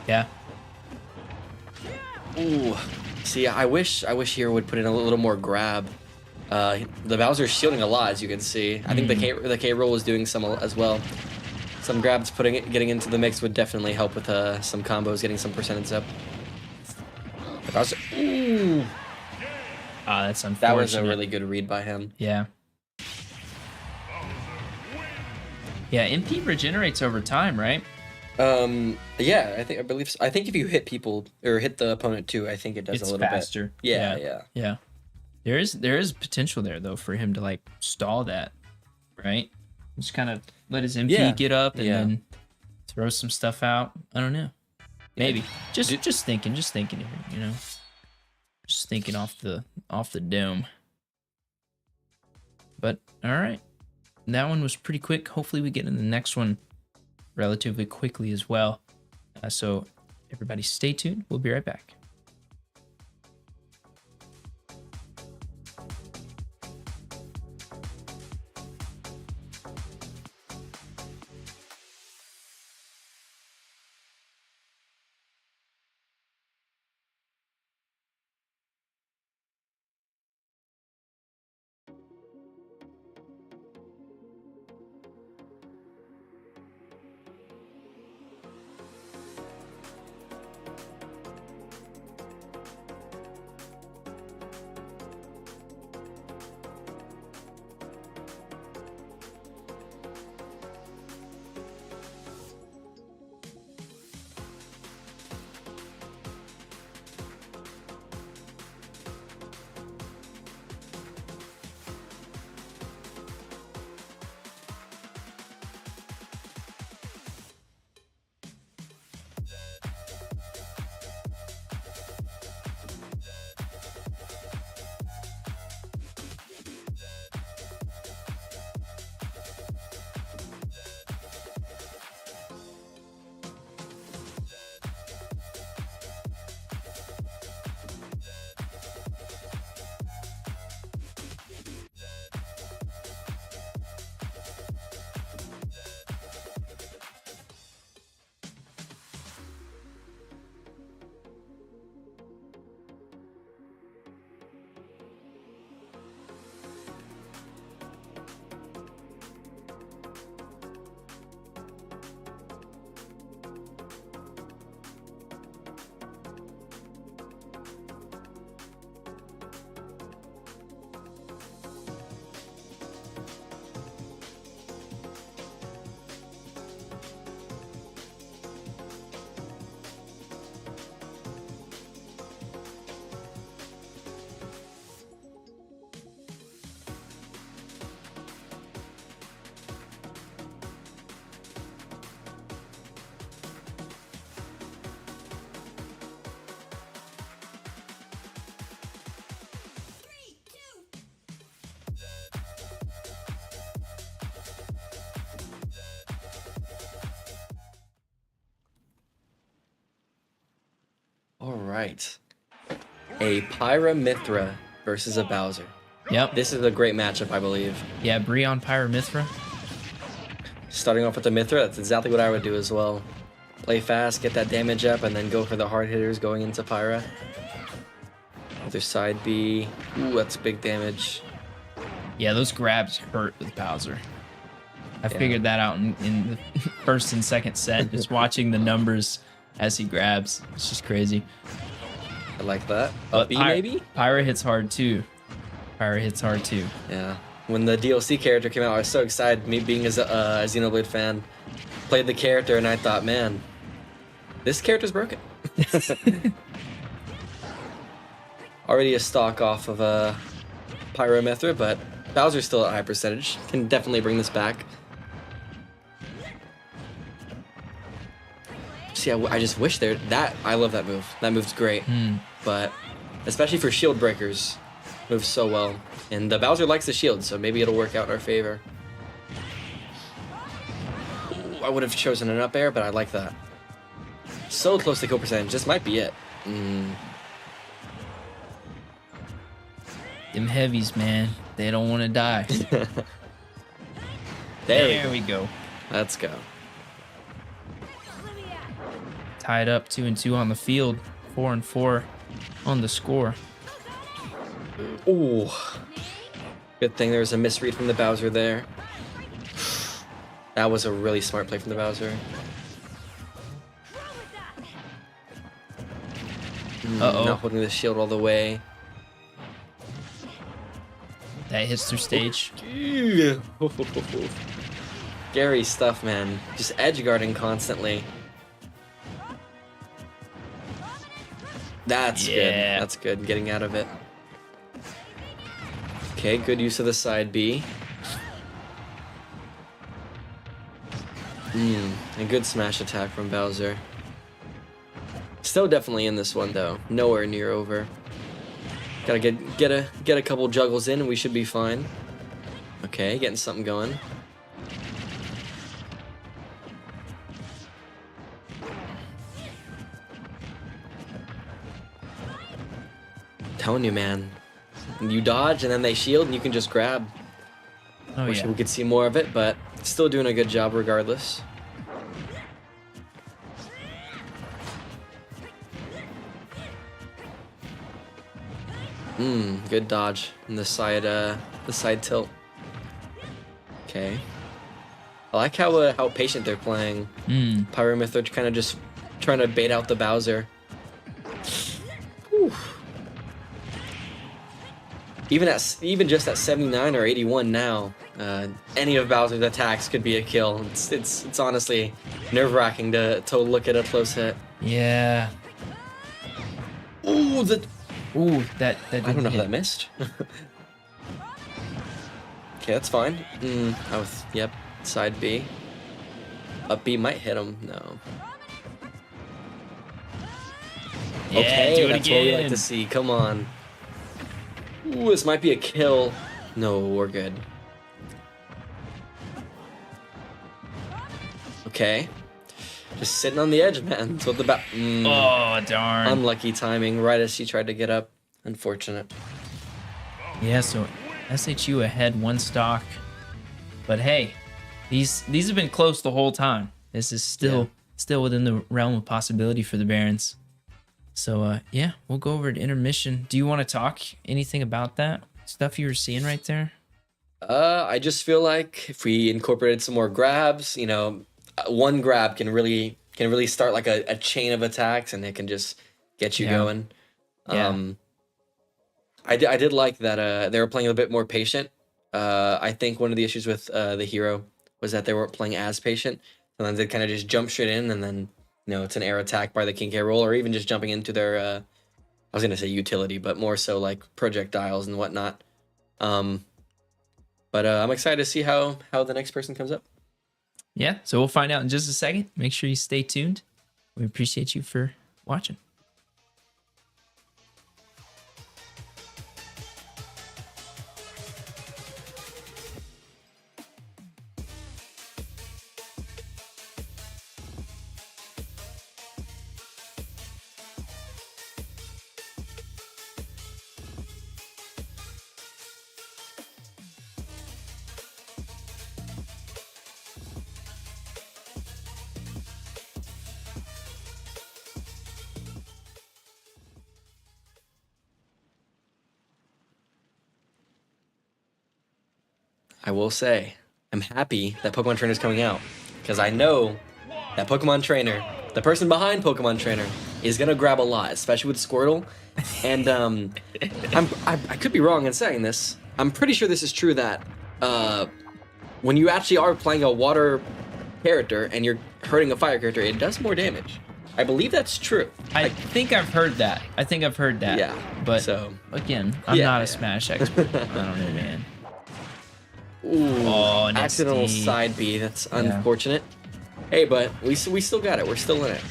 Yeah. Ooh. See, I wish Hero would put in a little more grab. The Bowser's shielding a lot, as you can see. I think the K-Roll was doing some as well. Some grabs getting into the mix would definitely help with some combos, getting some percentage up. The Bowser, ooh. That's unfortunate. That was a really good read by him. Yeah. Yeah, MP regenerates over time, right? Yeah, I believe so. I think if you hit people or hit the opponent too, I think it does It's a little faster. bit. Yeah. Yeah. There is potential there though for him to like stall that, right? Just kind of let his MP get up and then throw some stuff out. I don't know. Maybe. Just thinking here, you know. Just thinking off the dome. But all right. That one was pretty quick. Hopefully we get in the next one relatively quickly as well. So everybody stay tuned. We'll be right back. All right. A Pyra Mithra versus a Bowser. Yep. This is a great matchup, I believe. Yeah, Brionne Pyra Mithra. Starting off with the Mithra, that's exactly what I would do as well. Play fast, get that damage up, and then go for the hard hitters going into Pyra. Other side B. Ooh, that's big damage. Yeah, those grabs hurt with Bowser. I figured that out in the first and second set, just watching the numbers as he grabs. It's just crazy. I like that. But B maybe? Pyra hits hard too. Pyra hits hard too. Yeah. When the DLC character came out, I was so excited. Me being a Xenoblade fan, played the character and I thought, man, this character's broken. Already a stock off of a Pyro Method, but Bowser's still at high percentage. Can definitely bring this back. See, I just wish I love that move. That move's great. But especially for shield breakers, moves so well. And Bowser likes the shield, so maybe it'll work out in our favor. Ooh, I would have chosen an up air, but I like that. So close to kill percentage. This might be it. Them heavies, man. They don't want to die. There we go. Let's go. Tied up 2-2 on the field. 4-4 on the score. Ooh. Good thing there was a misread from the Bowser there. That was a really smart play from the Bowser. Not holding the shield all the way. That hits through stage. Scary stuff, man. Just edge guarding constantly. That's good. That's good. Getting out of it. Okay, good use of the side B. A good smash attack from Bowser. Still definitely in this one though. Nowhere near over. Gotta get a couple juggles in and we should be fine. Okay, getting something going. Telling you, man. You dodge and then they shield and you can just grab. Wish we could see more of it, but still doing a good job regardless. Good dodge in the side tilt. Okay. I like how patient they're playing. Pyro Method kind of just trying to bait out the Bowser. Whew. Even just at 79 or 81 now, any of Bowser's attacks could be a kill. It's honestly nerve-wracking to look at a close hit. Yeah. Ooh, that I don't know how that missed. Okay, that's fine. Yep, side B. Up B might hit him. No. Yeah, okay, that's what we like to see. Come on. Ooh, this might be a kill. No, we're good. Okay. Just sitting on the edge, man. That's what the Oh, darn. Unlucky timing, right as she tried to get up. Unfortunate. Yeah, so SHU ahead one stock. But hey, these have been close the whole time. This is still within the realm of possibility for the Barons. So yeah, we'll go over to intermission. Do you want to talk anything about that stuff you were seeing right there? I just feel like if we incorporated some more grabs, you know, one grab can really start like a chain of attacks, and it can just get you going. Yeah. I did like that they were playing a bit more patient. I think one of the issues with the hero was that they weren't playing as patient. Sometimes they kind of just jump straight in, and then it's an air attack by the King K roll, or even just jumping into their I was gonna say utility, but more so like projectiles and whatnot. But I'm excited to see how the next person comes up. Yeah, so we'll find out in just a second. Make sure you stay tuned. We appreciate you for watching. I will say, I'm happy that Pokemon Trainer is coming out, because I know that Pokemon Trainer, the person behind Pokemon Trainer, is gonna grab a lot, especially with Squirtle. And I could be wrong in saying this. I'm pretty sure this is true that when you actually are playing a water character and you're hurting a fire character, it does more damage. I believe that's true. I think I've heard that. Yeah, But so- again, I'm Yeah, not a yeah. Smash expert. I don't know, man. Ooh, Oh, an accidental SD. side B. That's unfortunate. Hey, but we still got it. We're still in it.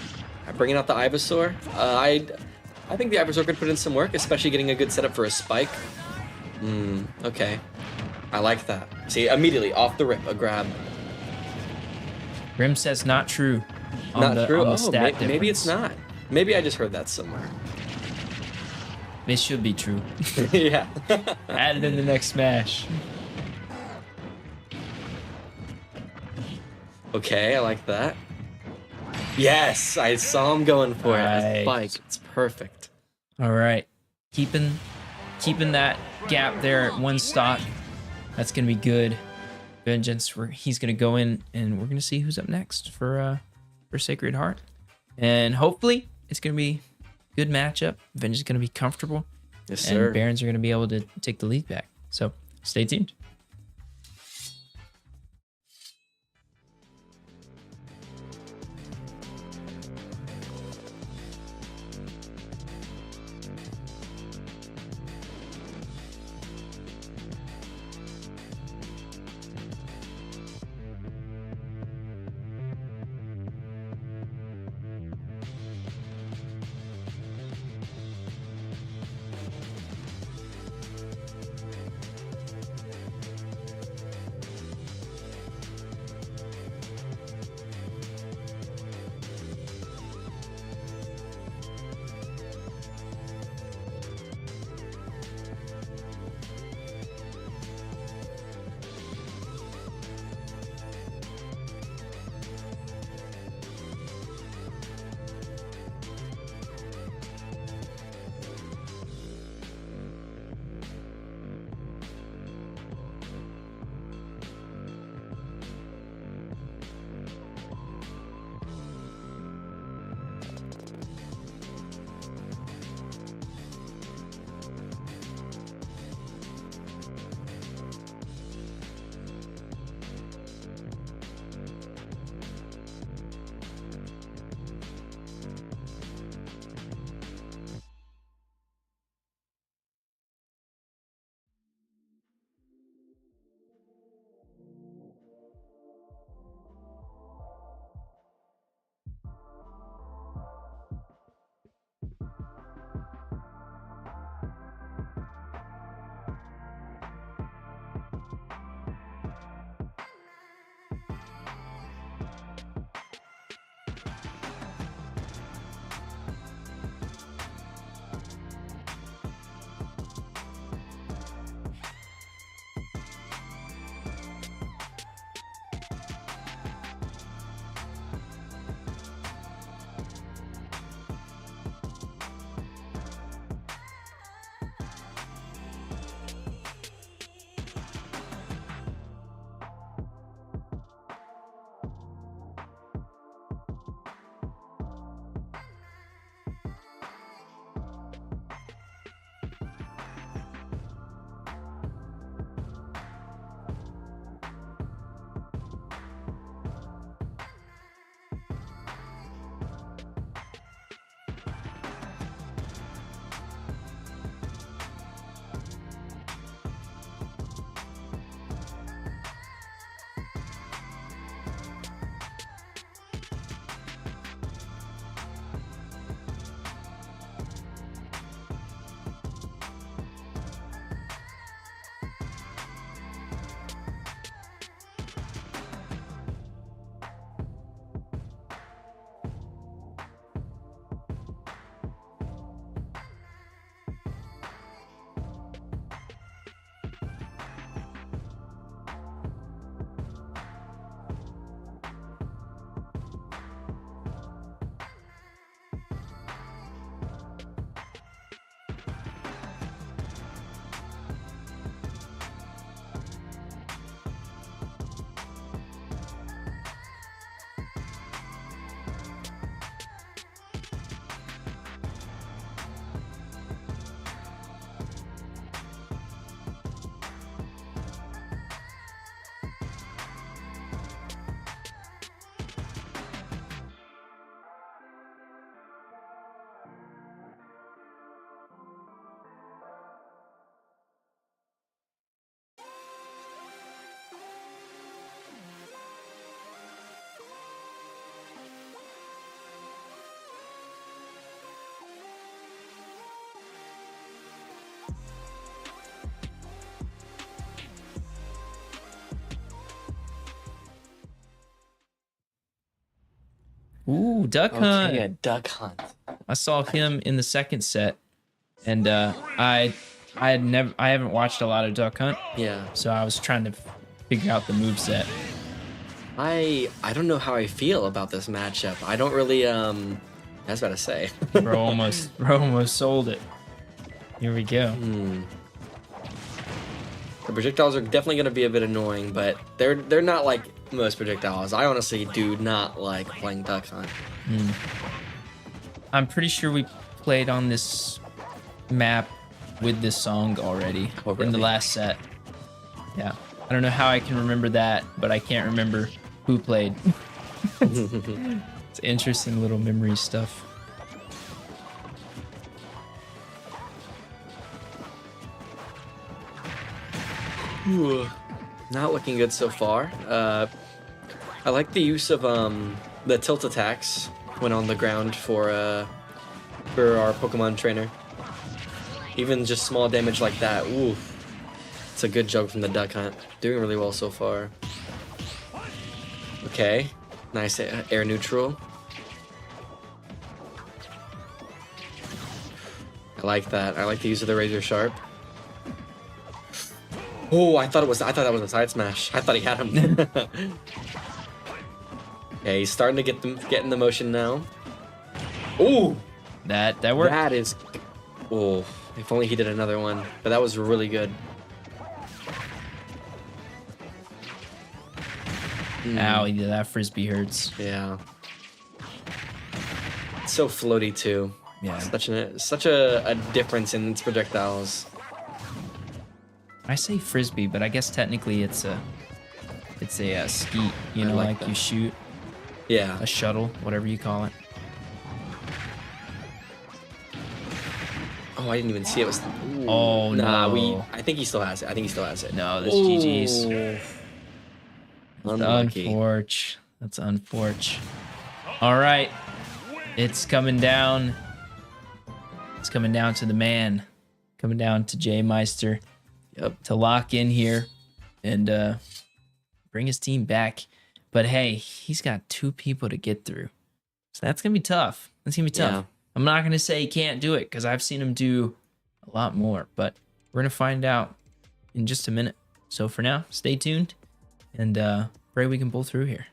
Bringing out the Ivysaur. I think the Ivysaur could put in some work, especially getting a good setup for a spike. Okay. I like that. See, immediately off the rip, a grab. Rim says not true. On Not the, true. On the Oh, stat maybe it's difference. not. Maybe I just heard that somewhere. It should be true. Yeah. Add it in the next Smash. Okay, I like that. Yes, I saw him going for it. Nice. Spike. It's perfect. All right, keeping that gap there at 1 stock. That's gonna be good. Vengeance. He's gonna go in, and we're gonna see who's up next for Sacred Heart, and hopefully it's gonna be a good matchup. Vengeance is gonna be comfortable, Yes, sir. and Barons are gonna be able to take the lead back. So stay tuned. Ooh, Duck Hunt. Okay, a duck hunt. I saw him in the second set, and I haven't watched a lot of Duck Hunt, Yeah. so I was trying to figure out the moveset. I don't know how I feel about this matchup. I don't really I was about to say. Bro almost sold it. Here we go. The projectiles are definitely going to be a bit annoying, but they're not like most projectiles. I honestly do not like playing Duck Hunt. I'm pretty sure we played on this map with this song already Oh, in the really? last set. Yeah. I don't know how I can remember that, but I can't remember who played. It's interesting little memory stuff. Ooh, not looking good so far. I like the use of the tilt attacks when on the ground for our Pokemon trainer. Even just small damage like that. Ooh, it's a good joke from the Duck Hunt. Doing really well so far. Okay, nice air neutral. I like that. I like the use of the Razor Sharp. Oh, I thought that was a side smash. I thought he had him. Okay, he's starting to get in the motion now. Ooh, That worked. that is. Oh, if only he did another one. But that was really good. Ow, yeah, that frisbee hurts. Yeah. It's so floaty too. Yeah. Such a difference in its projectiles. I say frisbee, but I guess technically it's a skeet, you I know, like like that. you shoot Yeah. a shuttle, whatever you call it. Oh, I didn't even see it was. Ooh. Oh, Nah, no. I think he still has it. No, that's GG's. Ooh. Unlucky. That's unfortunate. All right. It's coming down. It's coming down to the man. Coming down to J Meister Yep. to lock in here and bring his team back. But hey, he's got 2 people to get through. So that's going to be tough. That's going to be tough. Yeah. I'm not going to say he can't do it because I've seen him do a lot more. But we're going to find out in just a minute. So for now, stay tuned and pray we can pull through here.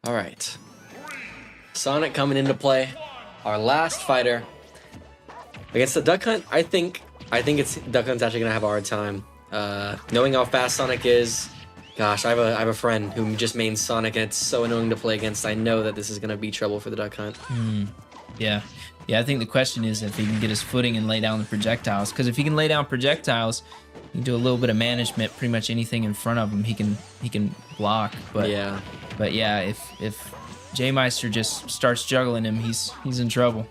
All right. Sonic coming into play. Our last fighter against the Duck Hunt. I think Duck Hunt's actually gonna have a hard time. Knowing how fast Sonic is. Gosh, I have a friend who just mains Sonic, and it's so annoying to play against. I know that this is gonna be trouble for the Duck Hunt. Yeah. I think the question is if he can get his footing and lay down the projectiles. Because if he can lay down projectiles, he can do a little bit of management. Pretty much anything in front of him, he can block. But Yeah. if J Meister just starts juggling him, he's in trouble.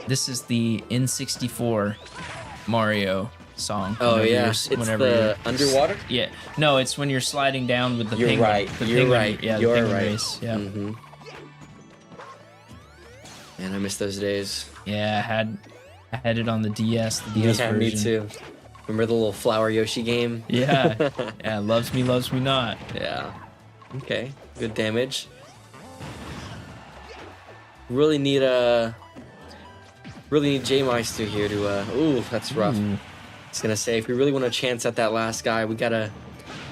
This is the N64 Mario song. Oh whenever yeah, you're- it's whenever the underwater. yeah. No, it's when you're sliding down with the You're penguin. right. The You're penguin, right. Yeah, the You're penguin right. race. Yeah. Mm-hmm. Man, I miss those days. Yeah, I had it on the DS, the DS Yeah, version. me too. Remember the little flower Yoshi game? Yeah. Yeah, loves me not. Yeah. Okay. Good damage. Really need J Meister here to ooh, that's rough. Ooh. It's gonna say if we really want a chance at that last guy, we gotta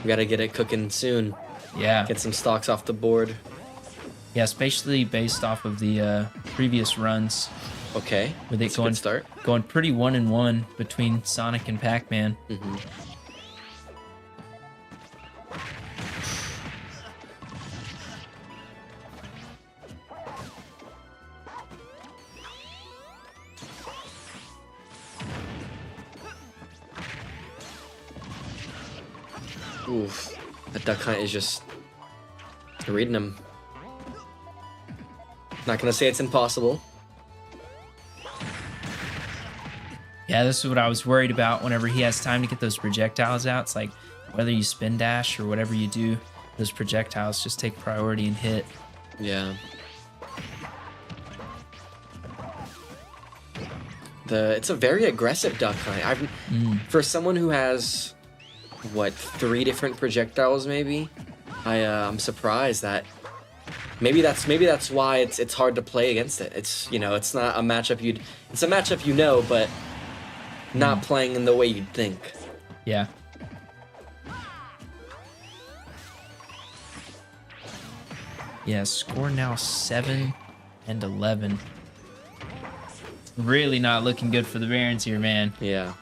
get it cooking soon. Yeah. Get some stocks off the board. Yeah, especially based off of the previous runs Okay. with it That's a good start. going pretty 1-1 between Sonic and Pac-Man. Mm-hmm. Oof. That Duck Hunt is just reading him. Not gonna say it's impossible. Yeah, this is what I was worried about whenever he has time to get those projectiles out. It's like whether you spin dash or whatever you do, those projectiles just take priority and hit. Yeah. It's a very aggressive Duck Hunt. For someone who has what 3 different projectiles, maybe. I'm surprised that maybe that's why it's hard to play against it. It's it's not a matchup it's a matchup but not playing in the way you'd think. Yeah. Yeah, score now 7-11. Really not looking good for the Barons here, man. Yeah.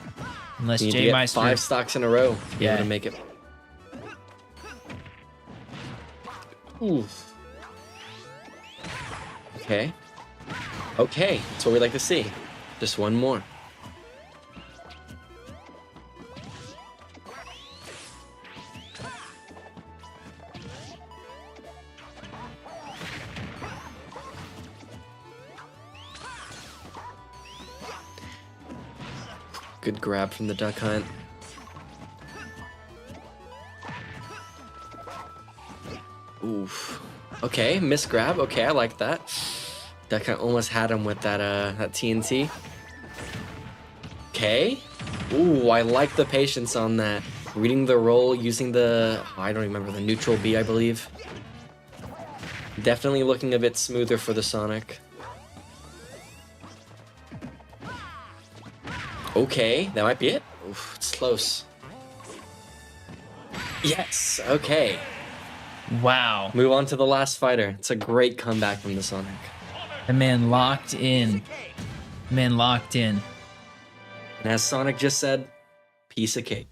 Unless You need to J get Meister 5 stocks in a row to be able Yeah. to make it. Oof. Okay. Okay, that's what we like to see. Just one more. Good grab from the Duck Hunt. Oof. Okay, miss grab. Okay, I like that. Duck Hunt almost had him with that TNT. Okay. Ooh, I like the patience on that. Reading the roll, using I don't remember, the neutral B, I believe. Definitely looking a bit smoother for the Sonic. Okay, that might be it. Oof, it's close. Yes, okay. Wow. Move on to the last fighter. It's a great comeback from the Sonic. The man locked in. Man locked in. And as Sonic just said, piece of cake.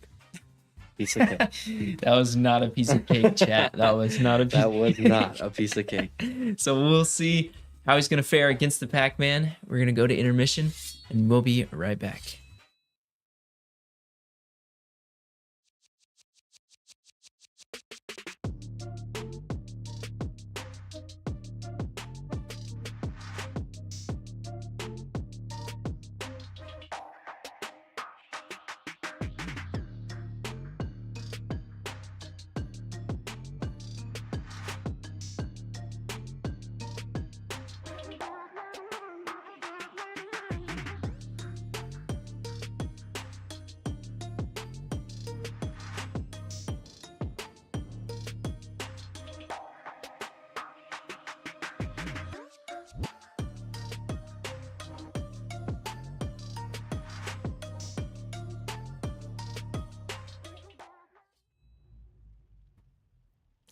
Piece of cake. That was not a piece of cake, chat. That was not a piece That was not a piece of cake. So we'll see how he's going to fare against the Pac-Man. We're going to go to intermission, and we'll be right back.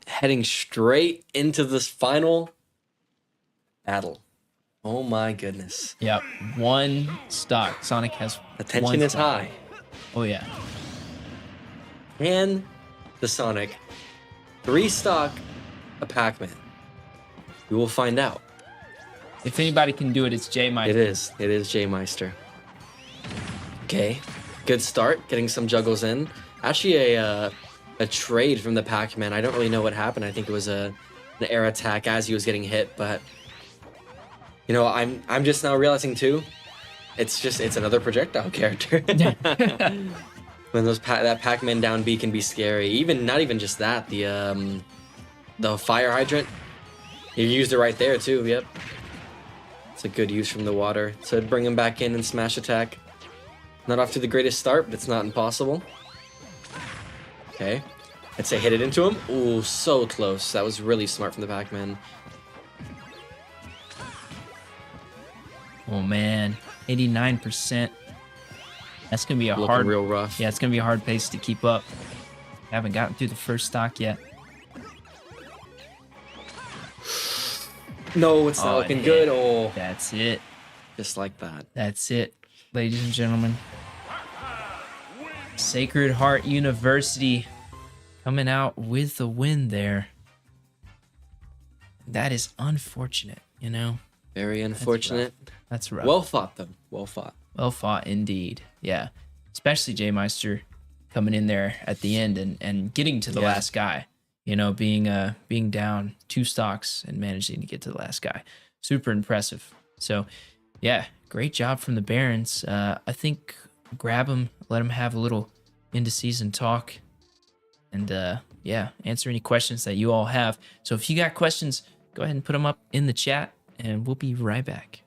Heading straight into this final battle. Oh my goodness. Yep. 1 stock. Sonic has The tension one is stock. high. Oh, yeah. Can the Sonic 3 stock a Pac-Man? We will find out. If anybody can do it, it's J Meister. It is. It is J Meister. Okay. Good start. Getting some juggles in. Actually, a trade from the Pac-Man. I don't really know what happened. I think it was an air attack as he was getting hit, but I'm just now realizing too, It's another projectile character. When that Pac-Man down B can be scary. Even not even just that, the fire hydrant. You used it right there too. Yep. It's a good use from the water to bring him back in and smash attack. Not off to the greatest start, but it's not impossible. Okay. I'd say hit it into him. Ooh, so close. That was really smart from the Pac-Man. Oh man, 89%. That's gonna be a Looking hard, real rough. Yeah, it's gonna be a hard pace to keep up. Haven't gotten through the first stock yet. No, it's not looking good. Oh, That's it. just like that. That's it, ladies and gentlemen. Sacred Heart University coming out with the win there. That is unfortunate, you know? Very unfortunate. That's rough. Well fought, though. Well fought. Well fought indeed. Yeah. Especially J Meister coming in there at the end and getting to the last guy. You know, being down 2 stocks and managing to get to the last guy. Super impressive. So, yeah, great job from the Barons. I think grab them, let them have a little into season talk, and yeah, answer any questions that you all have. So if you got questions, go ahead and put them up in the chat, and we'll be right back.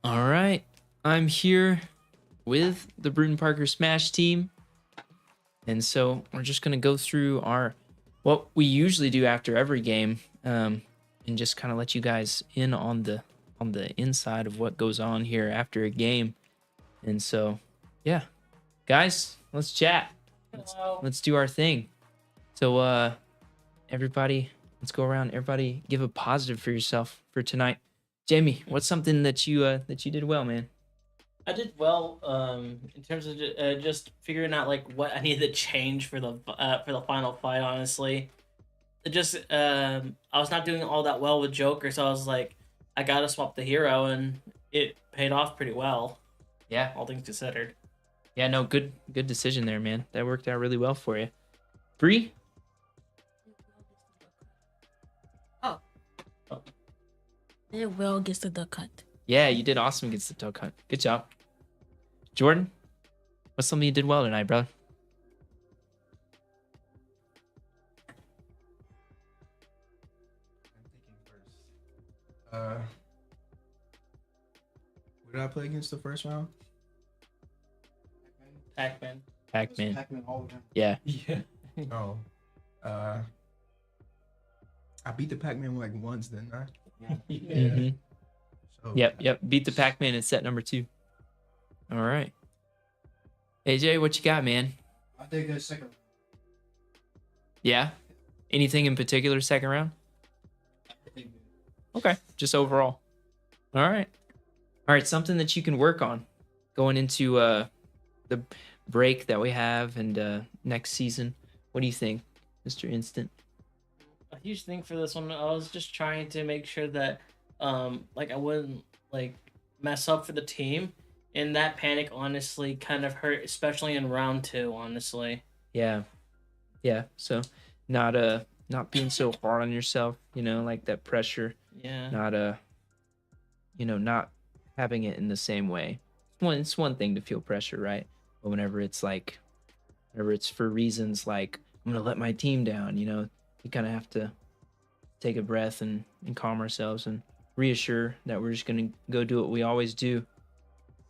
All right, I'm here with the Brewton-Parker Smash team. And so we're just going to go through what we usually do after every game, and just kind of let you guys in on the on the inside of what goes on here after a game. And so, yeah, guys, let's chat. Let's do our thing. So, everybody, let's go around. Everybody, give a positive for yourself for tonight. Jamie, what's something that you did well, man? I did well in terms of just figuring out like what I needed to change for the final fight. Honestly, I was not doing all that well with Joker, so I was like, I gotta swap the hero, and it paid off pretty well. Yeah. All things considered. Yeah, no, good decision there, man. That worked out really well for you. Bree? Did well against the duck hunt. Yeah, you did awesome against the duck hunt. Good job. Jordan? What's something you did well tonight, brother? I'm thinking first. What did I play against the first round? Pac-Man. Pac-Man. Pac-Man all the time. Yeah. Yeah. Oh. I beat the Pac-Man like once, didn't I? Mm-hmm. So, Yep. Beat the Pac-Man in set number 2. All right. AJ, what you got, man? I think a second. Yeah? Anything in particular second round? Okay. Just overall. All right. All right. Something that you can work on going into the break that we have and next season. What do you think, Mr. Instant? A huge thing for this one, I was just trying to make sure that like I wouldn't like mess up for the team, and that panic honestly kind of hurt, especially in round 2, honestly. Yeah. So not being so hard on yourself, like that pressure, Yeah. not having it in the same way. It's one thing to feel pressure, right? But whenever it's for reasons like I'm gonna let my team down, you kind of have to take a breath and calm ourselves and reassure that we're just gonna go do what we always do,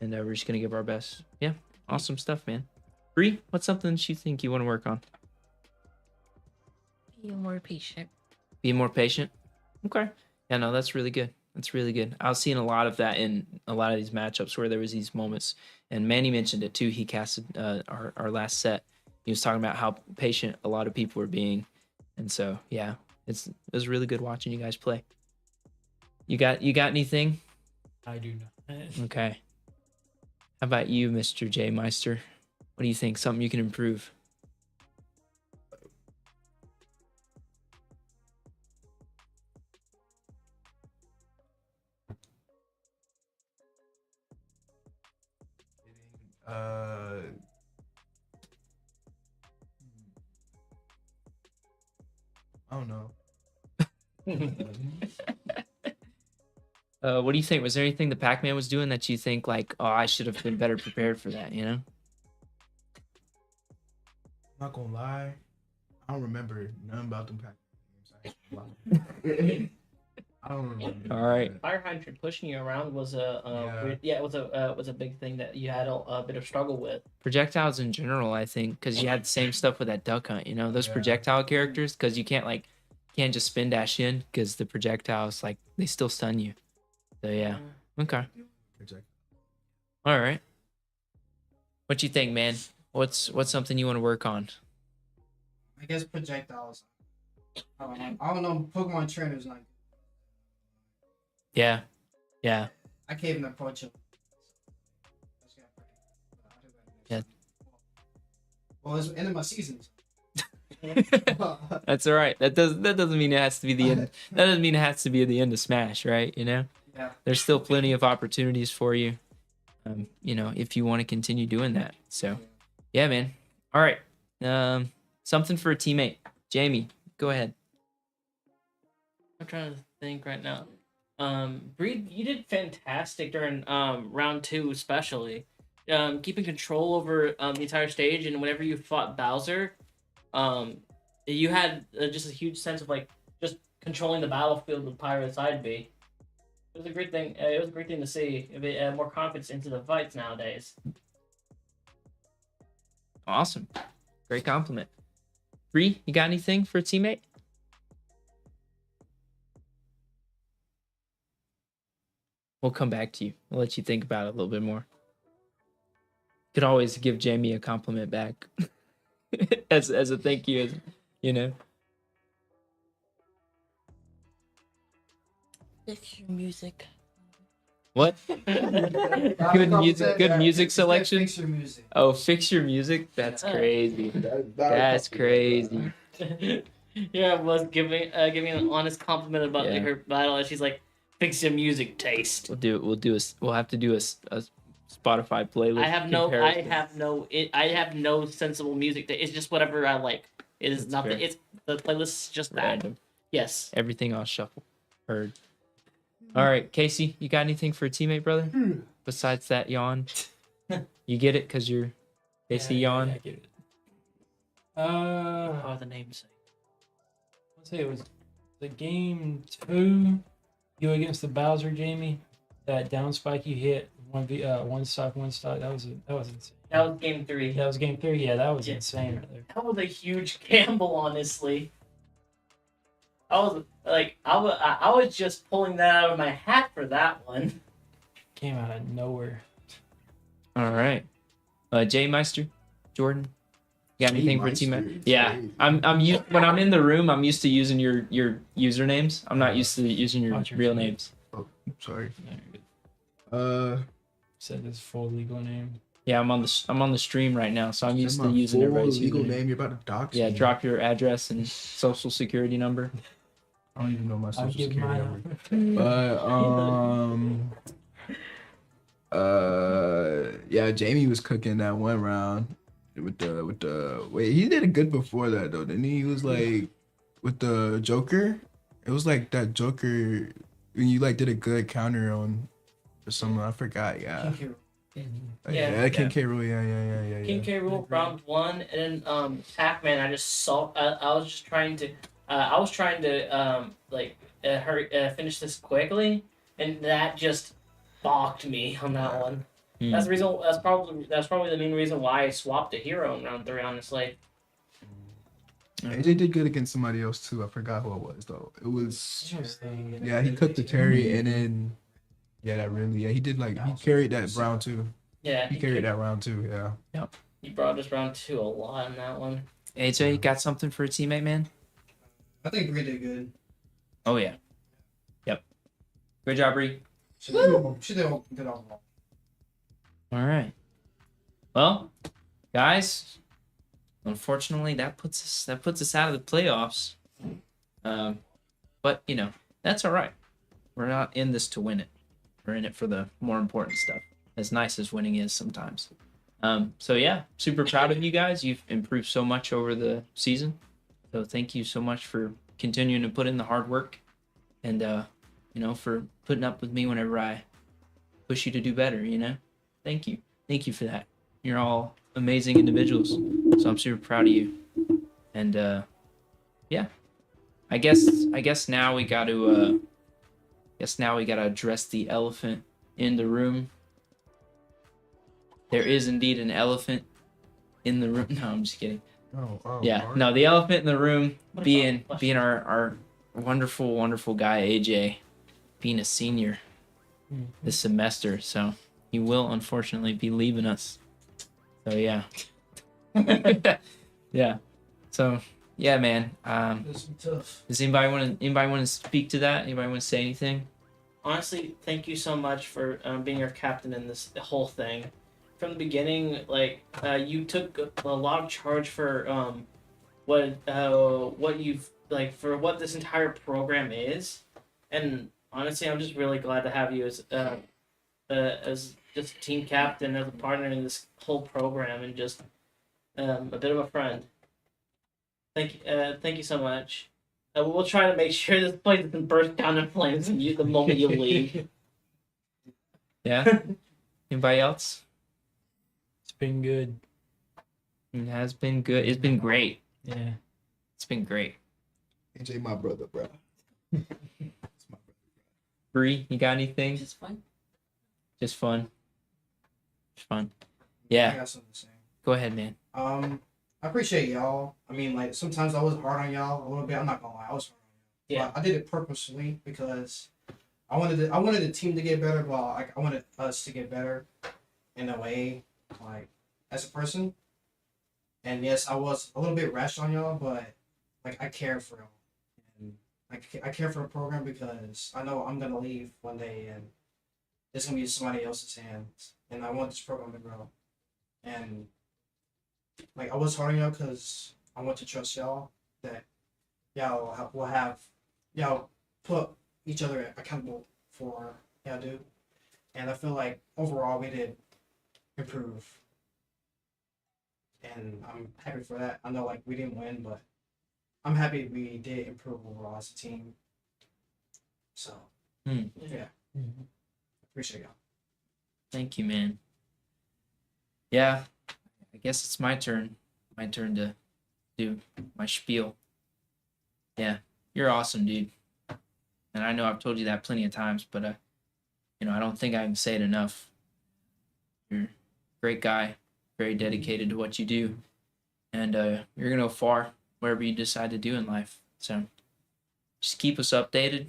and that we're just gonna give our best. Yeah, awesome stuff, man. Bree, what's something that you think you want to work on? Be more patient. Be more patient. Okay. Yeah, no, that's really good. That's really good. I was seeing a lot of that in a lot of these matchups where there was these moments, and Manny mentioned it too. He casted our last set. He was talking about how patient a lot of people were being, and so yeah, it was really good watching you guys play. You got anything? I do not. Okay. How about you, Mr. J Meister? What do you think? Something you can improve? I don't know. What do you think? Was there anything the Pac-Man was doing that you think like, oh, I should have been better prepared for that? I'm not gonna lie, I don't remember nothing about them Pac-Man games. I don't remember. All right. Fire hydrant pushing you around was Yeah. it was a big thing that you had a bit of struggle with. Projectiles in general, I think, because you had the same stuff with that duck hunt. Those Yeah. projectile characters, because you can't just spin dash in because the projectiles they still stun you. So yeah. Okay. All right. What you think, man? What's something you want to work on? I guess projectiles. I don't know. Pokemon trainers like. Yeah. I can't even approach him. Yeah. Well, it's the end of my seasons. That's all right. That doesn't mean it has to be the end. That doesn't mean it has to be the end of Smash, right? Yeah. There's still plenty of opportunities for you. If you want to continue doing that. So, yeah, man. All right. Something for a teammate. Jamie, go ahead. I'm trying to think right now. Breed, you did fantastic during round 2, especially. Keeping control over the entire stage, and whenever you fought Bowser, you had just a huge sense of just controlling the battlefield with Pirate Side B. It was a great thing. It was a great thing to see. More confidence into the fights nowadays. Awesome. Great compliment. Bree, you got anything for a teammate? We'll come back to you. We'll let you think about it a little bit more. Could always give Jamie a compliment back as a thank you, you know. Fix your music. What? Good music selection. Fix your music. Oh, fix your music. That's crazy. That's crazy. Yeah, was giving an honest compliment about Yeah. her battle, and she's like, "Fix your music taste." We'll have to do a Spotify playlist. I have no sensible music. It's just whatever I like. It is That's nothing. fair. It's the playlist is just that. Random. Yes. Everything on shuffle. Heard. All right, Casey, you got anything for a teammate, brother? Besides that yawn, you get it because you're Casey yawn. I get it. Oh, the namesake. I'll say it was the game 2. You against the Bowser, Jamie. That down spike you hit one stock. That was insane. That was game 3. That was game 3. Yeah, that was Yeah. insane right there. That was a huge gamble, honestly. I was just pulling that out of my hat for that one. Came out of nowhere. All right, Jay Meister, Jordan, you got anything for a teammate? Meister, Yeah, Jay. when I'm in the room, I'm used to using your usernames. I'm not used to using your Watch your real feet. names. Sorry. No, you're good. Uh, Said his full legal name. Yeah, I'm on the stream right now, so I'm used to my using full everybody's legal username. name. You're about to dox Yeah, me. drop your address and social security number. I don't even know my I'll social give security mine number. Yeah, Jamie was cooking that one round with the wait, he did it good before that though, didn't he? He was like with the Joker. It was like that Joker when you like did a good counter on or something. I forgot. Yeah. Yeah. King K. Rool. Yeah. King K. Rool round 1, and then Pac-Man. I was just trying to finish this quickly, and that just balked me on that one. Hmm. That's the reason. That's probably the main reason why I swapped to hero in round 3. Honestly. AJ did good against somebody else too. I forgot who it was though. It was Interesting. yeah. He cooked the Terry and then he did like he carried that round too. Yeah. He carried that round too. Yeah. He brought us round 2 a lot in that one. AJ, got something for a teammate, man? I think Bree did good. Oh yeah. Yep. Great job, Bree. She did good overall. All right. Well, guys, unfortunately, that puts us out of the playoffs. But that's all right. We're not in this to win it. We're in it for the more important stuff. As nice as winning is sometimes. So yeah, super proud of you guys. You've improved so much over the season. So thank you so much for continuing to put in the hard work, and for putting up with me whenever I push you to do better. Thank you for that. You're all amazing individuals. So I'm super proud of you. And yeah, I guess now we got to address the elephant in the room. There is indeed an elephant in the room. No, I'm just kidding. Yeah, no, the elephant in the room being our wonderful, wonderful guy AJ, being a senior this semester. So he will unfortunately be leaving us. So yeah. Yeah. So yeah, man. That's tough. Does anybody want to speak to that? Anybody want to say anything? Honestly, thank you so much for being our captain in this whole thing. From the beginning, you took a lot of charge for what you've for what this entire program is, and honestly, I'm just really glad to have you as just team captain, as a partner in this whole program, and just a bit of a friend. Thank you so much. We'll try to make sure this place doesn't burst down in flames the moment you leave. Yeah. Anybody else? It's been good. It has been good. It's been great. Yeah. It's been great. AJ, my brother, bro. Bree, you got anything? Just fun. Just fun. Just fun. I Yeah. got something to say. Go ahead, man. I appreciate y'all. I mean, sometimes I was hard on y'all a little bit. I'm not gonna lie, I was hard on y'all. Yeah. But I did it purposely because I wanted the team to get better, but like I wanted us to get better in a way, like as a person. And yes, I was a little bit rash on y'all, but like I care for y'all, and I care for the program because I know I'm gonna leave one day, and it's gonna be somebody else's hands, and I want this program to grow. And like I was hard on y'all because I want to trust y'all that will have y'all put each other accountable for y'all do, and I feel like overall we did improve, and I'm happy for that. I know like we didn't win, but I'm happy we did improve overall as a team. So yeah, appreciate y'all. Thank you, man. Yeah, I guess it's my turn. My turn to do my spiel. Yeah, you're awesome, dude. And I know I've told you that plenty of times, but I don't think I can say it enough. You're a great guy, very dedicated to what you do, and you're gonna go far wherever you decide to do in life. So just keep us updated.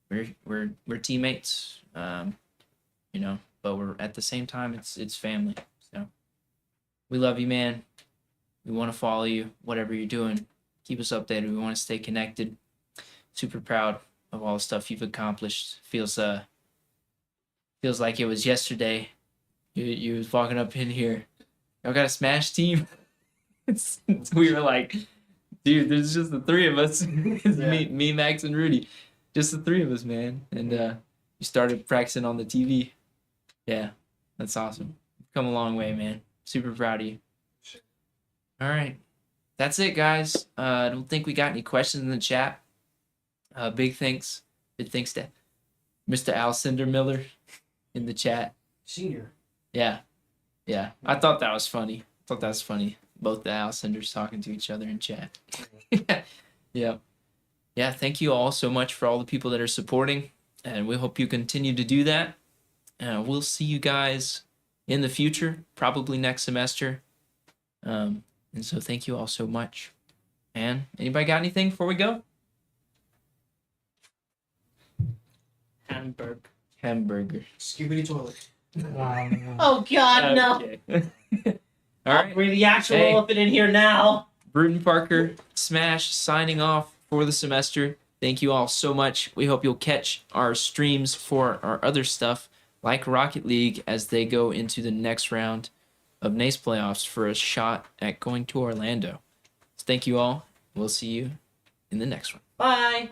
We're teammates. But we're at the same time it's family. So we love you, man. We want to follow you, whatever you're doing. Keep us updated. We want to stay connected. Super proud of all the stuff you've accomplished. Feels like it was yesterday. You was walking up in here. Y'all got a Smash team. We were like, dude, there's just the three of us. It's me, Max, and Rudy. Just the three of us, man. And you started practicing on the TV. Yeah, that's awesome. You've come a long way, man. Super proud of you. All right. That's it, guys. I don't think we got any questions in the chat. Big thanks to Mr. Al Cindermiller in the chat. Senior. Yeah. I thought that was funny. Both the Al Cinders talking to each other in chat. Yeah, thank you all so much for all the people that are supporting, and we hope you continue to do that. We'll see you guys in the future, probably next semester. And so thank you all so much. And anybody got anything before we go? Hamburger. Skibidi toilet. Oh God, no! Okay. All right. Bring the actual Hey. elephant in here now. Brewton-Parker Smash signing off for the semester. Thank you all so much. We hope you'll catch our streams for our other stuff like Rocket League as they go into the next round of NACE playoffs for a shot at going to Orlando. So thank you all. We'll see you in the next one. Bye.